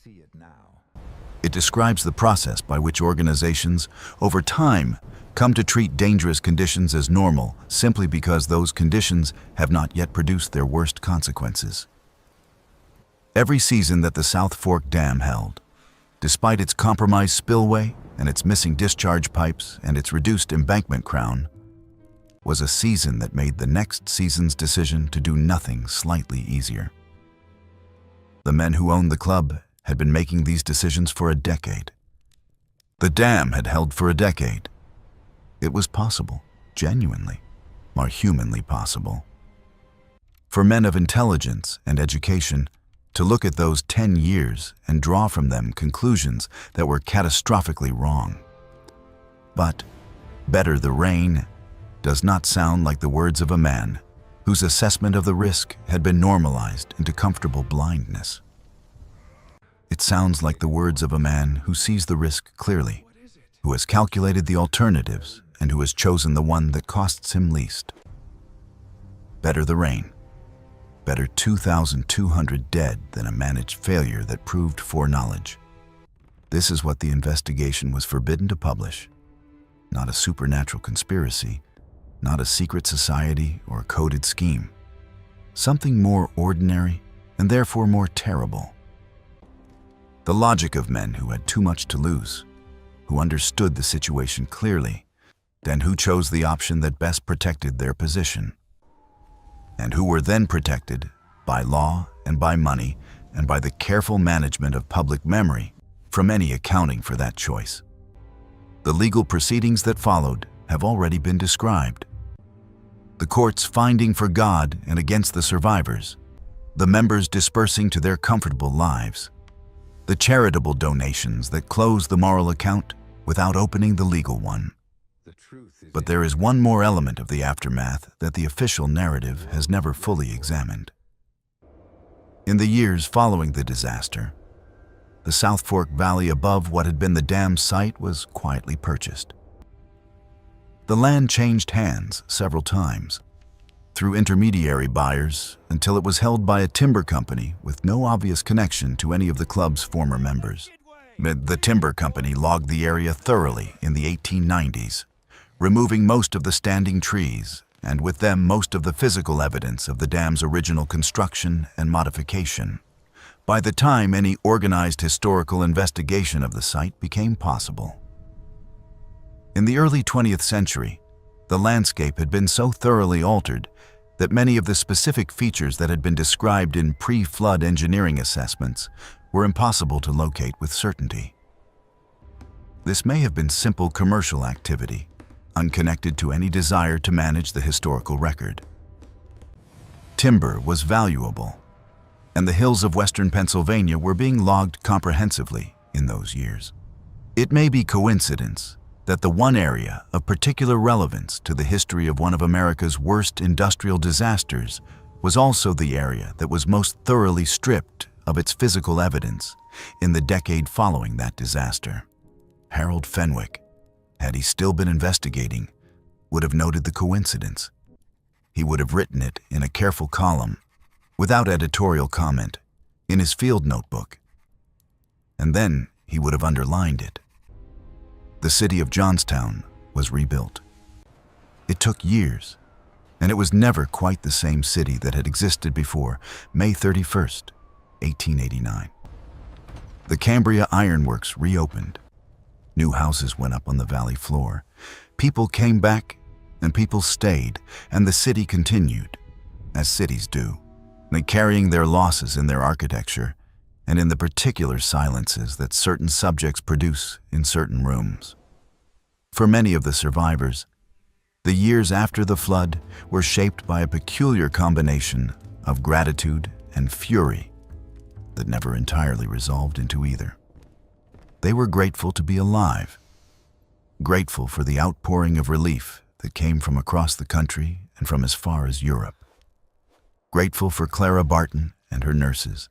Speaker 1: It describes the process by which organizations, over time, come to treat dangerous conditions as normal simply because those conditions have not yet produced their worst consequences. Every season that the South Fork Dam held, despite its compromised spillway and its missing discharge pipes and its reduced embankment crown, was a season that made the next season's decision to do nothing slightly easier. The men who owned the club had been making these decisions for a decade. The dam had held for a decade. It was possible, genuinely, more humanly possible, for men of intelligence and education to look at those 10 years and draw from them conclusions that were catastrophically wrong. But better the rain does not sound like the words of a man whose assessment of the risk had been normalized into comfortable blindness. It sounds like the words of a man who sees the risk clearly, who has calculated the alternatives, and who has chosen the one that costs him least. Better the rain. Better 2,200 dead than a managed failure that proved foreknowledge. This is what the investigation was forbidden to publish. Not a supernatural conspiracy, not a secret society or a coded scheme. Something more ordinary and therefore more terrible. The logic of men who had too much to lose, who understood the situation clearly, and who chose the option that best protected their position, and who were then protected by law and by money and by the careful management of public memory from any accounting for that choice. The legal proceedings that followed have already been described. The courts finding for God and against the survivors, the members dispersing to their comfortable lives, the charitable donations that close the moral account without opening the legal one. But there is one more element of the aftermath that the official narrative has never fully examined. In the years following the disaster, the South Fork Valley above what had been the dam site was quietly purchased. The land changed hands several times, through intermediary buyers, until it was held by a timber company with no obvious connection to any of the club's former members. The timber company logged the area thoroughly in the 1890s, removing most of the standing trees, and with them most of the physical evidence of the dam's original construction and modification. By the time any organized historical investigation of the site became possible. In the early 20th century, the landscape had been so thoroughly altered that many of the specific features that had been described in pre-flood engineering assessments were impossible to locate with certainty. This may have been simple commercial activity, unconnected to any desire to manage the historical record. Timber was valuable, and the hills of western Pennsylvania were being logged comprehensively in those years. It may be coincidence that the one area of particular relevance to the history of one of America's worst industrial disasters was also the area that was most thoroughly stripped of its physical evidence in the decade following that disaster. Harold Fenwick, had he still been investigating, would have noted the coincidence. He would have written it in a careful column, without editorial comment, in his field notebook. And then he would have underlined it. The city of Johnstown was rebuilt. It took years, and it was never quite the same city that had existed before May 31st, 1889. The Cambria Ironworks reopened. New houses went up on the valley floor. People came back, and people stayed, and the city continued, as cities do, carrying their losses in their architecture and in the particular silences that certain subjects produce in certain rooms. For many of the survivors, the years after the flood were shaped by a peculiar combination of gratitude and fury that never entirely resolved into either. They were grateful to be alive, grateful for the outpouring of relief that came from across the country and from as far as Europe. Grateful for Clara Barton and her nurses,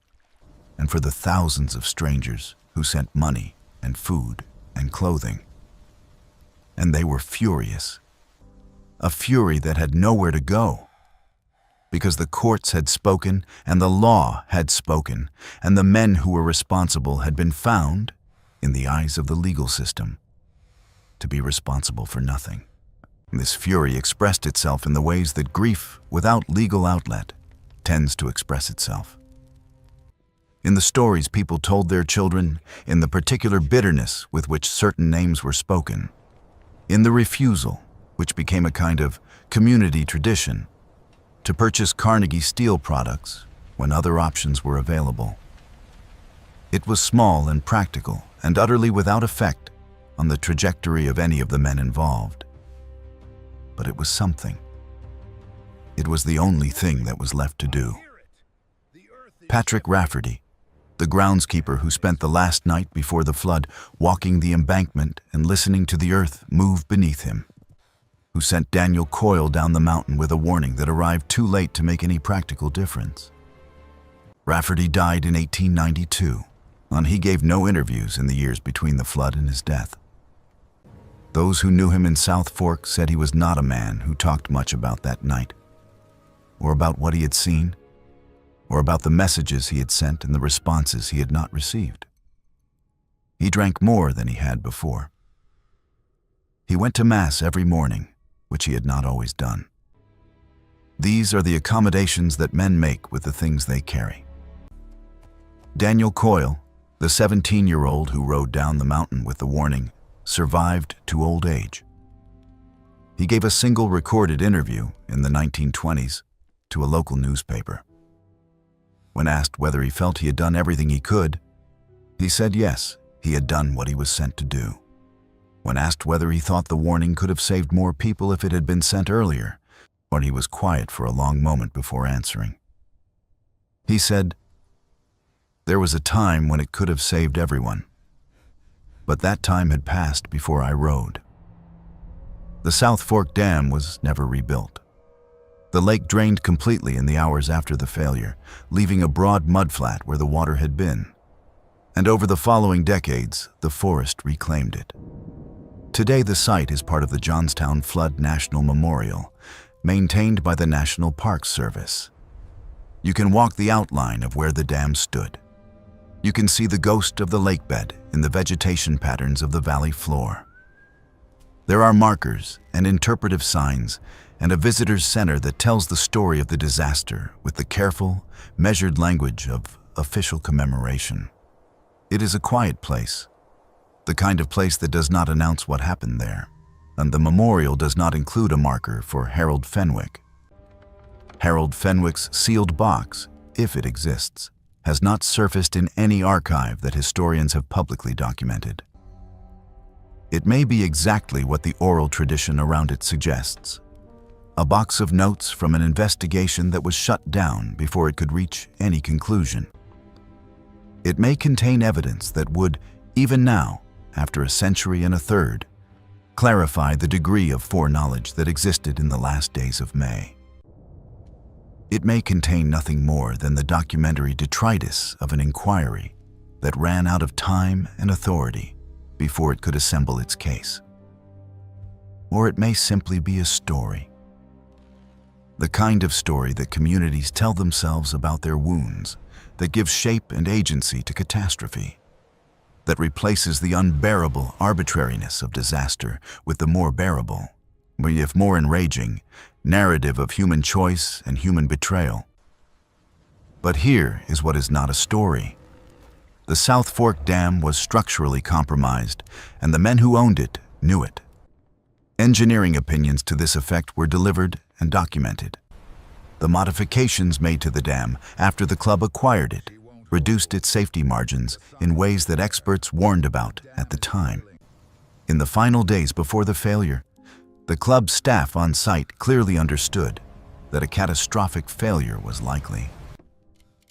Speaker 1: and for the thousands of strangers who sent money and food and clothing. And they were furious, a fury that had nowhere to go, because the courts had spoken and the law had spoken, and the men who were responsible had been found, in the eyes of the legal system, to be responsible for nothing. This fury expressed itself in the ways that grief without legal outlet tends to express itself. In the stories people told their children, in the particular bitterness with which certain names were spoken, in the refusal, which became a kind of community tradition, to purchase Carnegie steel products when other options were available. It was small and practical and utterly without effect on the trajectory of any of the men involved. But it was something. It was the only thing that was left to do. Patrick Rafferty, the groundskeeper who spent the last night before the flood walking the embankment and listening to the earth move beneath him, who sent Daniel Coyle down the mountain with a warning that arrived too late to make any practical difference. Rafferty died in 1892, and he gave no interviews in the years between the flood and his death. Those who knew him in South Fork said he was not a man who talked much about that night, or about what he had seen, or about the messages he had sent and the responses he had not received. He drank more than he had before. He went to Mass every morning, which he had not always done. These are the accommodations that men make with the things they carry. Daniel Coyle, the 17-year-old who rode down the mountain with the warning, survived to old age. He gave a single recorded interview in the 1920s to a local newspaper. When asked whether he felt he had done everything he could, he said yes, he had done what he was sent to do. When asked whether he thought the warning could have saved more people if it had been sent earlier, but he was quiet for a long moment before answering. He said, "There was a time when it could have saved everyone, but that time had passed before I rode." The South Fork Dam was never rebuilt. The lake drained completely in the hours after the failure, leaving a broad mudflat where the water had been. And over the following decades, the forest reclaimed it. Today, the site is part of the Johnstown Flood National Memorial, maintained by the National Park Service. You can walk the outline of where the dam stood. You can see the ghost of the lakebed in the vegetation patterns of the valley floor. There are markers and interpretive signs and a visitor's center that tells the story of the disaster with the careful, measured language of official commemoration. It is a quiet place, the kind of place that does not announce what happened there, and the memorial does not include a marker for Harold Fenwick. Harold Fenwick's sealed box, if it exists, has not surfaced in any archive that historians have publicly documented. It may be exactly what the oral tradition around it suggests: a box of notes from an investigation that was shut down before it could reach any conclusion. It may contain evidence that would, even now, after a century and a third, clarify the degree of foreknowledge that existed in the last days of May. It may contain nothing more than the documentary detritus of an inquiry that ran out of time and authority before it could assemble its case. Or it may simply be a story. The kind of story that communities tell themselves about their wounds, that gives shape and agency to catastrophe, that replaces the unbearable arbitrariness of disaster with the more bearable, but if more enraging, narrative of human choice and human betrayal. But here is what is not a story. The South Fork Dam was structurally compromised, and the men who owned it knew it. Engineering opinions to this effect were delivered and documented. The modifications made to the dam after the club acquired it reduced its safety margins in ways that experts warned about at the time. In the final days before the failure, the club staff on site clearly understood that a catastrophic failure was likely.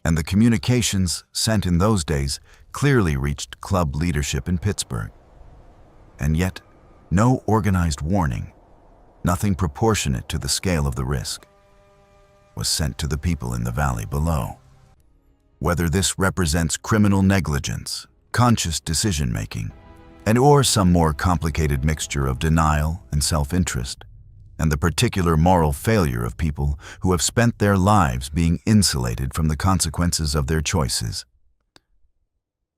Speaker 1: And the communications sent in those days clearly reached club leadership in Pittsburgh. And yet, no organized warning, nothing proportionate to the scale of the risk, was sent to the people in the valley below. Whether this represents criminal negligence, conscious decision-making, or some more complicated mixture of denial and self-interest, and the particular moral failure of people who have spent their lives being insulated from the consequences of their choices.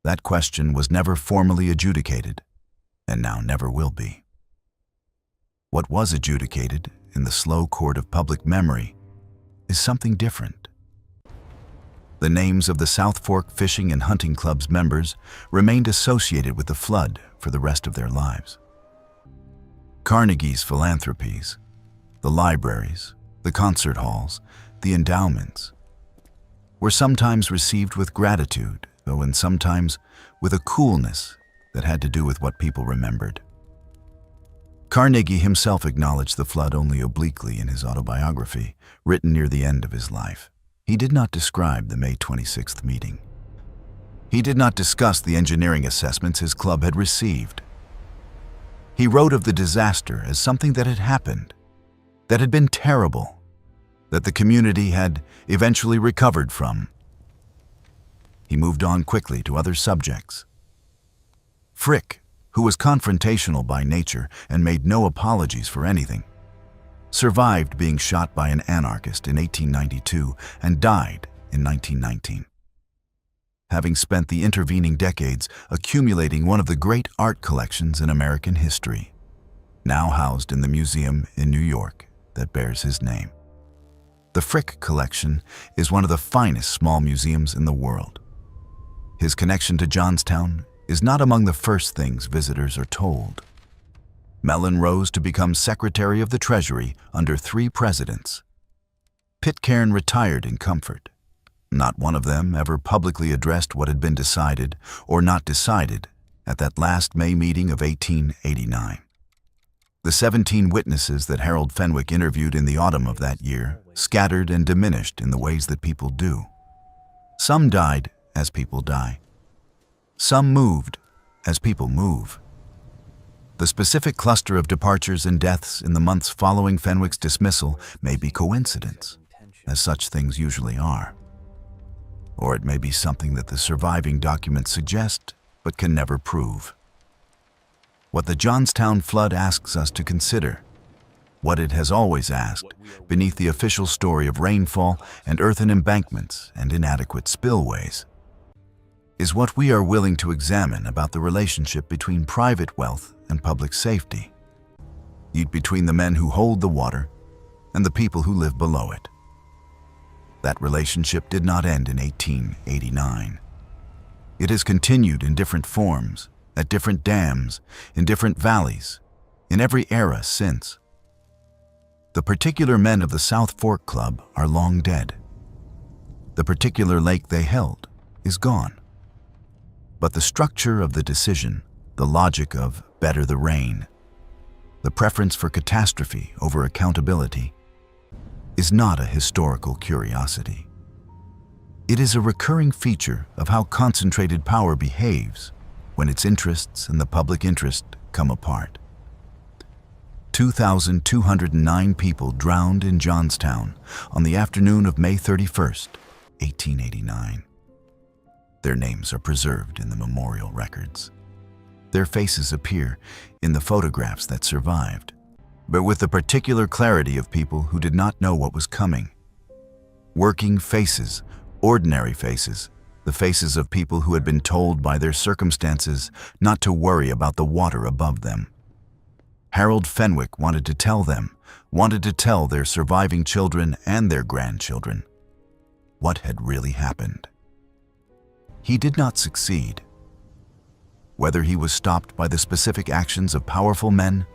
Speaker 1: That question was never formally adjudicated, and now never will be. What was adjudicated in the slow court of public memory is something different. The names of the South Fork Fishing and Hunting Club's members remained associated with the flood for the rest of their lives. Carnegie's philanthropies, the libraries, the concert halls, the endowments, were sometimes received with gratitude, and sometimes with a coolness that had to do with what people remembered. Carnegie himself acknowledged the flood only obliquely in his autobiography, written near the end of his life. He did not describe the May 26th meeting. He did not discuss the engineering assessments his club had received. He wrote of the disaster as something that had happened, that had been terrible, that the community had eventually recovered from. he moved on quickly to other subjects. Frick, who was confrontational by nature and made no apologies for anything, survived being shot by an anarchist in 1892 and died in 1919. Having spent the intervening decades accumulating one of the great art collections in American history, now housed in the museum in New York that bears his name. The Frick collection is one of the finest small museums in the world. His connection to Johnstown is not among the first things visitors are told. Mellon rose to become Secretary of the Treasury under 3 presidents. Pitcairn retired in comfort. Not one of them ever publicly addressed what had been decided or not decided at that last May meeting of 1889. The 17 witnesses that Harold Fenwick interviewed in the autumn of that year scattered and diminished in the ways that people do. Some died as people die. Some moved as people move. The specific cluster of departures and deaths in the months following Fenwick's dismissal may be coincidence, as such things usually are. Or it may be something that the surviving documents suggest, but can never prove. What the Johnstown Flood asks us to consider, what it has always asked, beneath the official story of rainfall and earthen embankments and inadequate spillways, is what we are willing to examine about the relationship between private wealth and public safety, yet between the men who hold the water and the people who live below it. That relationship did not end in 1889. It has continued in different forms, at different dams, in different valleys, in every era since. The particular men of the South Fork Club are long dead. The particular lake they held is gone. But the structure of the decision, the logic of better the rain, the preference for catastrophe over accountability, is not a historical curiosity. It is a recurring feature of how concentrated power behaves when its interests and the public interest come apart. 2,209 people drowned in Johnstown on the afternoon of May 31st, 1889. Their names are preserved in the memorial records. Their faces appear in the photographs that survived, but with the particular clarity of people who did not know what was coming. Working faces, ordinary faces, the faces of people who had been told by their circumstances not to worry about the water above them. Harold Fenwick wanted to tell them, wanted to tell their surviving children and their grandchildren what had really happened. He did not succeed. Whether he was stopped by the specific actions of powerful men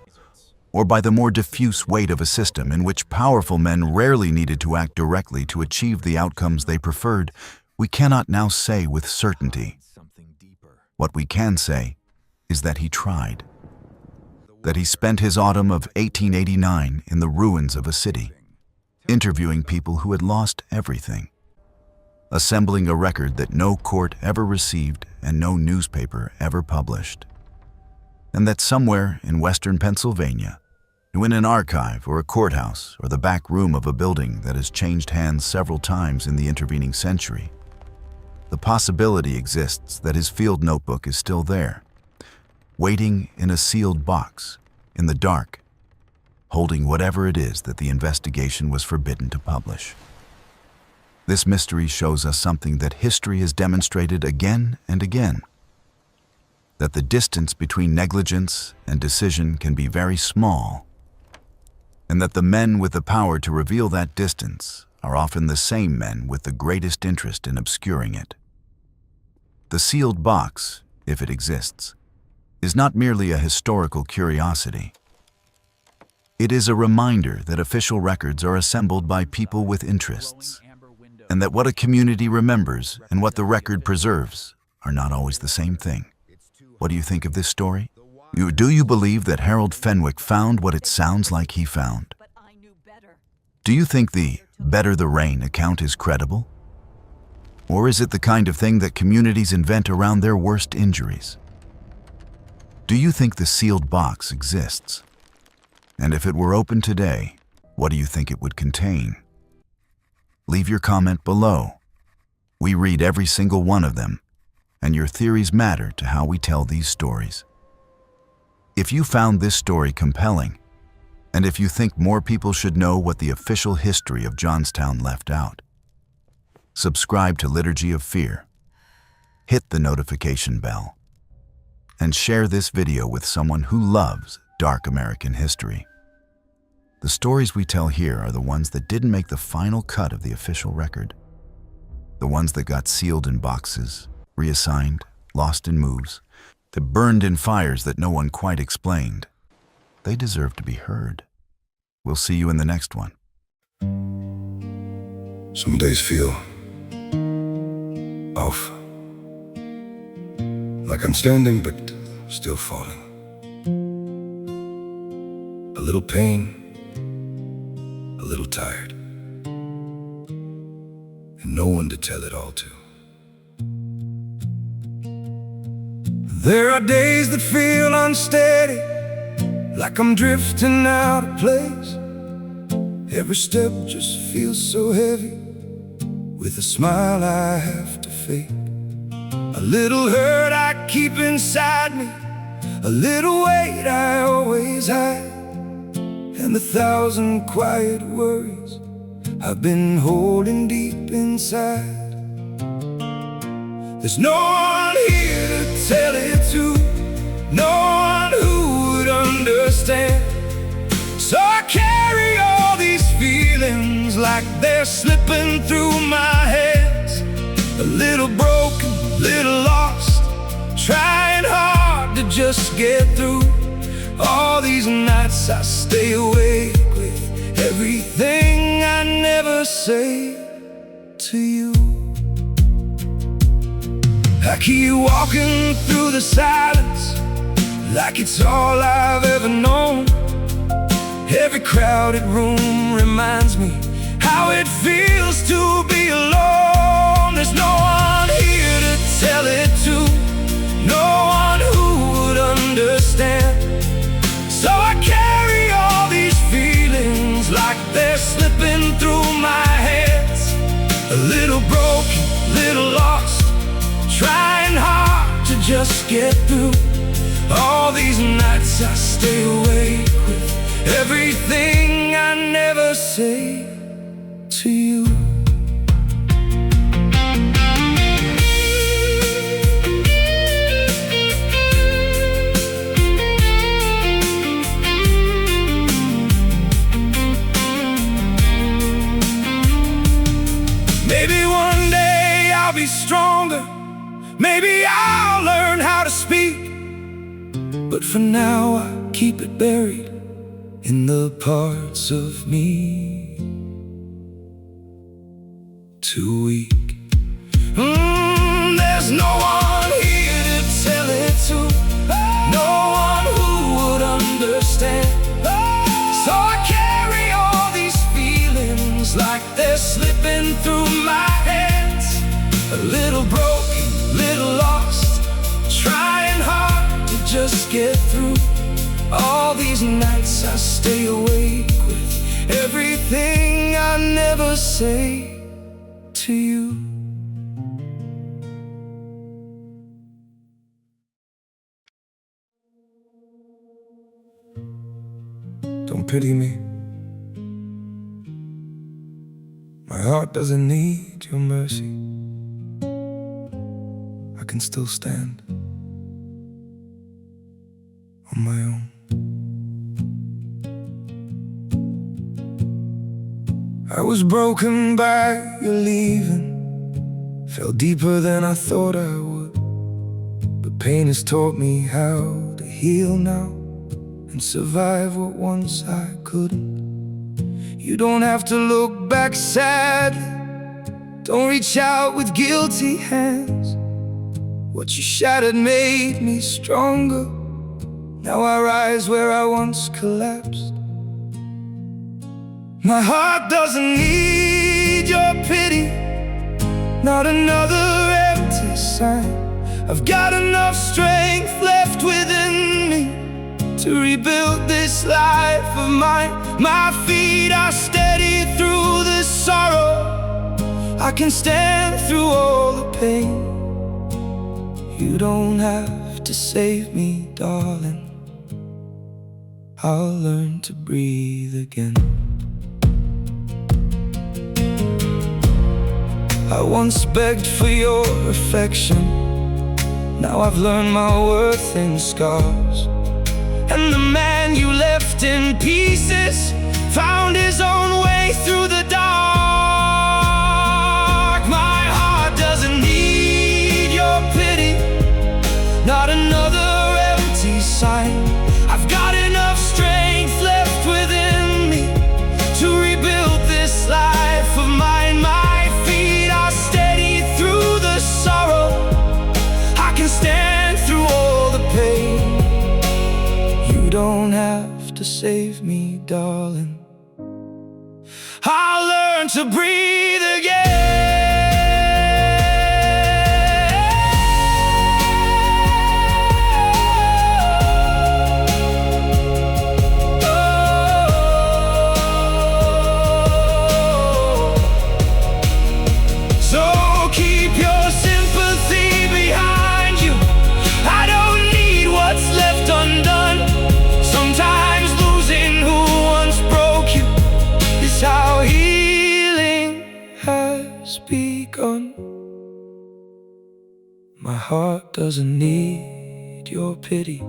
Speaker 1: or by the more diffuse weight of a system in which powerful men rarely needed to act directly to achieve the outcomes they preferred, we cannot now say with certainty. What we can say is that he tried, that he spent his autumn of 1889 in the ruins of a city, interviewing people who had lost everything, assembling a record that no court ever received and no newspaper ever published, and that somewhere in western Pennsylvania, in an archive or a courthouse or the back room of a building that has changed hands several times in the intervening century, the possibility exists that his field notebook is still there, waiting in a sealed box, in the dark, holding whatever it is that the investigation was forbidden to publish. This mystery shows us something that history has demonstrated again and again, that the distance between negligence and decision can be very small, and that the men with the power to reveal that distance are often the same men with the greatest interest in obscuring it. The sealed box, if it exists, is not merely a historical curiosity. It is a reminder that official records are assembled by people with interests, and that what a community remembers and what the record preserves are not always the same thing. What do you think of this story? Do you believe that Harold Fenwick found what it sounds like he found? Do you think the better the rain account is credible? Or is it the kind of thing that communities invent around their worst injuries? Do you think the sealed box exists? And if it were open today, what do you think it would contain? Leave your comment below. We read every single one of them, and your theories matter to how we tell these stories. If you found this story compelling, and if you think more people should know what the official history of Johnstown left out, subscribe to Liturgy of Fear, hit the notification bell, and share this video with someone who loves dark American history. The stories we tell here are the ones that didn't make the final cut of the official record. The ones that got sealed in boxes, reassigned, lost in moves, that burned in fires that no one quite explained. They deserve to be heard. We'll see you in the next one.
Speaker 2: Some days feel off, like I'm standing but still falling. A little pain, a little tired, and no one to tell it all to. There are days that feel unsteady, like I'm drifting out of place. Every step just feels so heavy, with a smile I have to fake. A little hurt I keep inside me, a little weight I always hide, and 1,000 quiet worries I've been holding deep inside. There's no one here to tell it to, no one who would understand. So I carry all these feelings like they're slipping through my hands. A little broken, a little lost, trying hard to just get through. All these nights I stay awake with everything I never say to you. I keep walking through the silence like it's all I've ever known. Every crowded room reminds me how it feels to be alone. There's no one here to tell it to, no one who would understand. So I carry all these feelings like they're slipping through my hands. A little broken, little lost, trying hard to just get through. All these nights I stay awake with everything I never say to you. Maybe one day I'll be stronger, maybe I'll learn how to speak, but for now I keep it buried in the parts of me too weak. There's no one here to tell it to, no one who would understand. So I carry all these feelings like they're slipping through my hands. A little broken, little lost, trying hard to just get through. All these nights I stay awake with everything I never say to you. Don't pity me. My heart doesn't need your mercy. I can still stand on my own. I was broken by your leaving, fell deeper than I thought I would. But pain has taught me how to heal now and survive what once I couldn't. You don't have to look back sadly, don't reach out with guilty hands. What you shattered made me stronger. Now I rise where I once collapsed. My heart doesn't need your pity, not another empty sign. I've got enough strength left within me to rebuild this life of mine. My feet are steady through the sorrow. I can stand through all the pain. You don't have to save me, darling. I'll learn to breathe again. I once begged for your affection. Now I've learned my worth in scars. And the man you left in pieces found his own way through the dark. My heart doesn't need your pity, not another empty sign. I've got enough strength left within me to rebuild this life of mine. My feet are steady through the sorrow. I can stand through all the pain. You don't have to save me, darling. I'll learn to breathe again. So keep your sympathy behind you. I don't need what's left undone. Sometimes losing who once broke you is how healing has begun. My heart doesn't need your pity,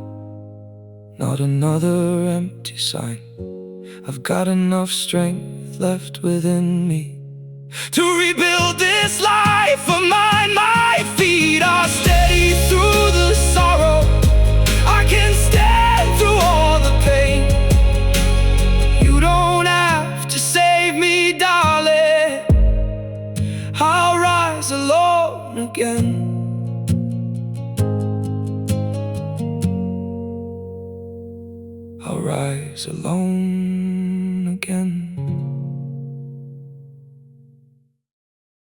Speaker 2: not another empty sign. I've got enough strength left within me to rebuild this life of mine. My feet are steady through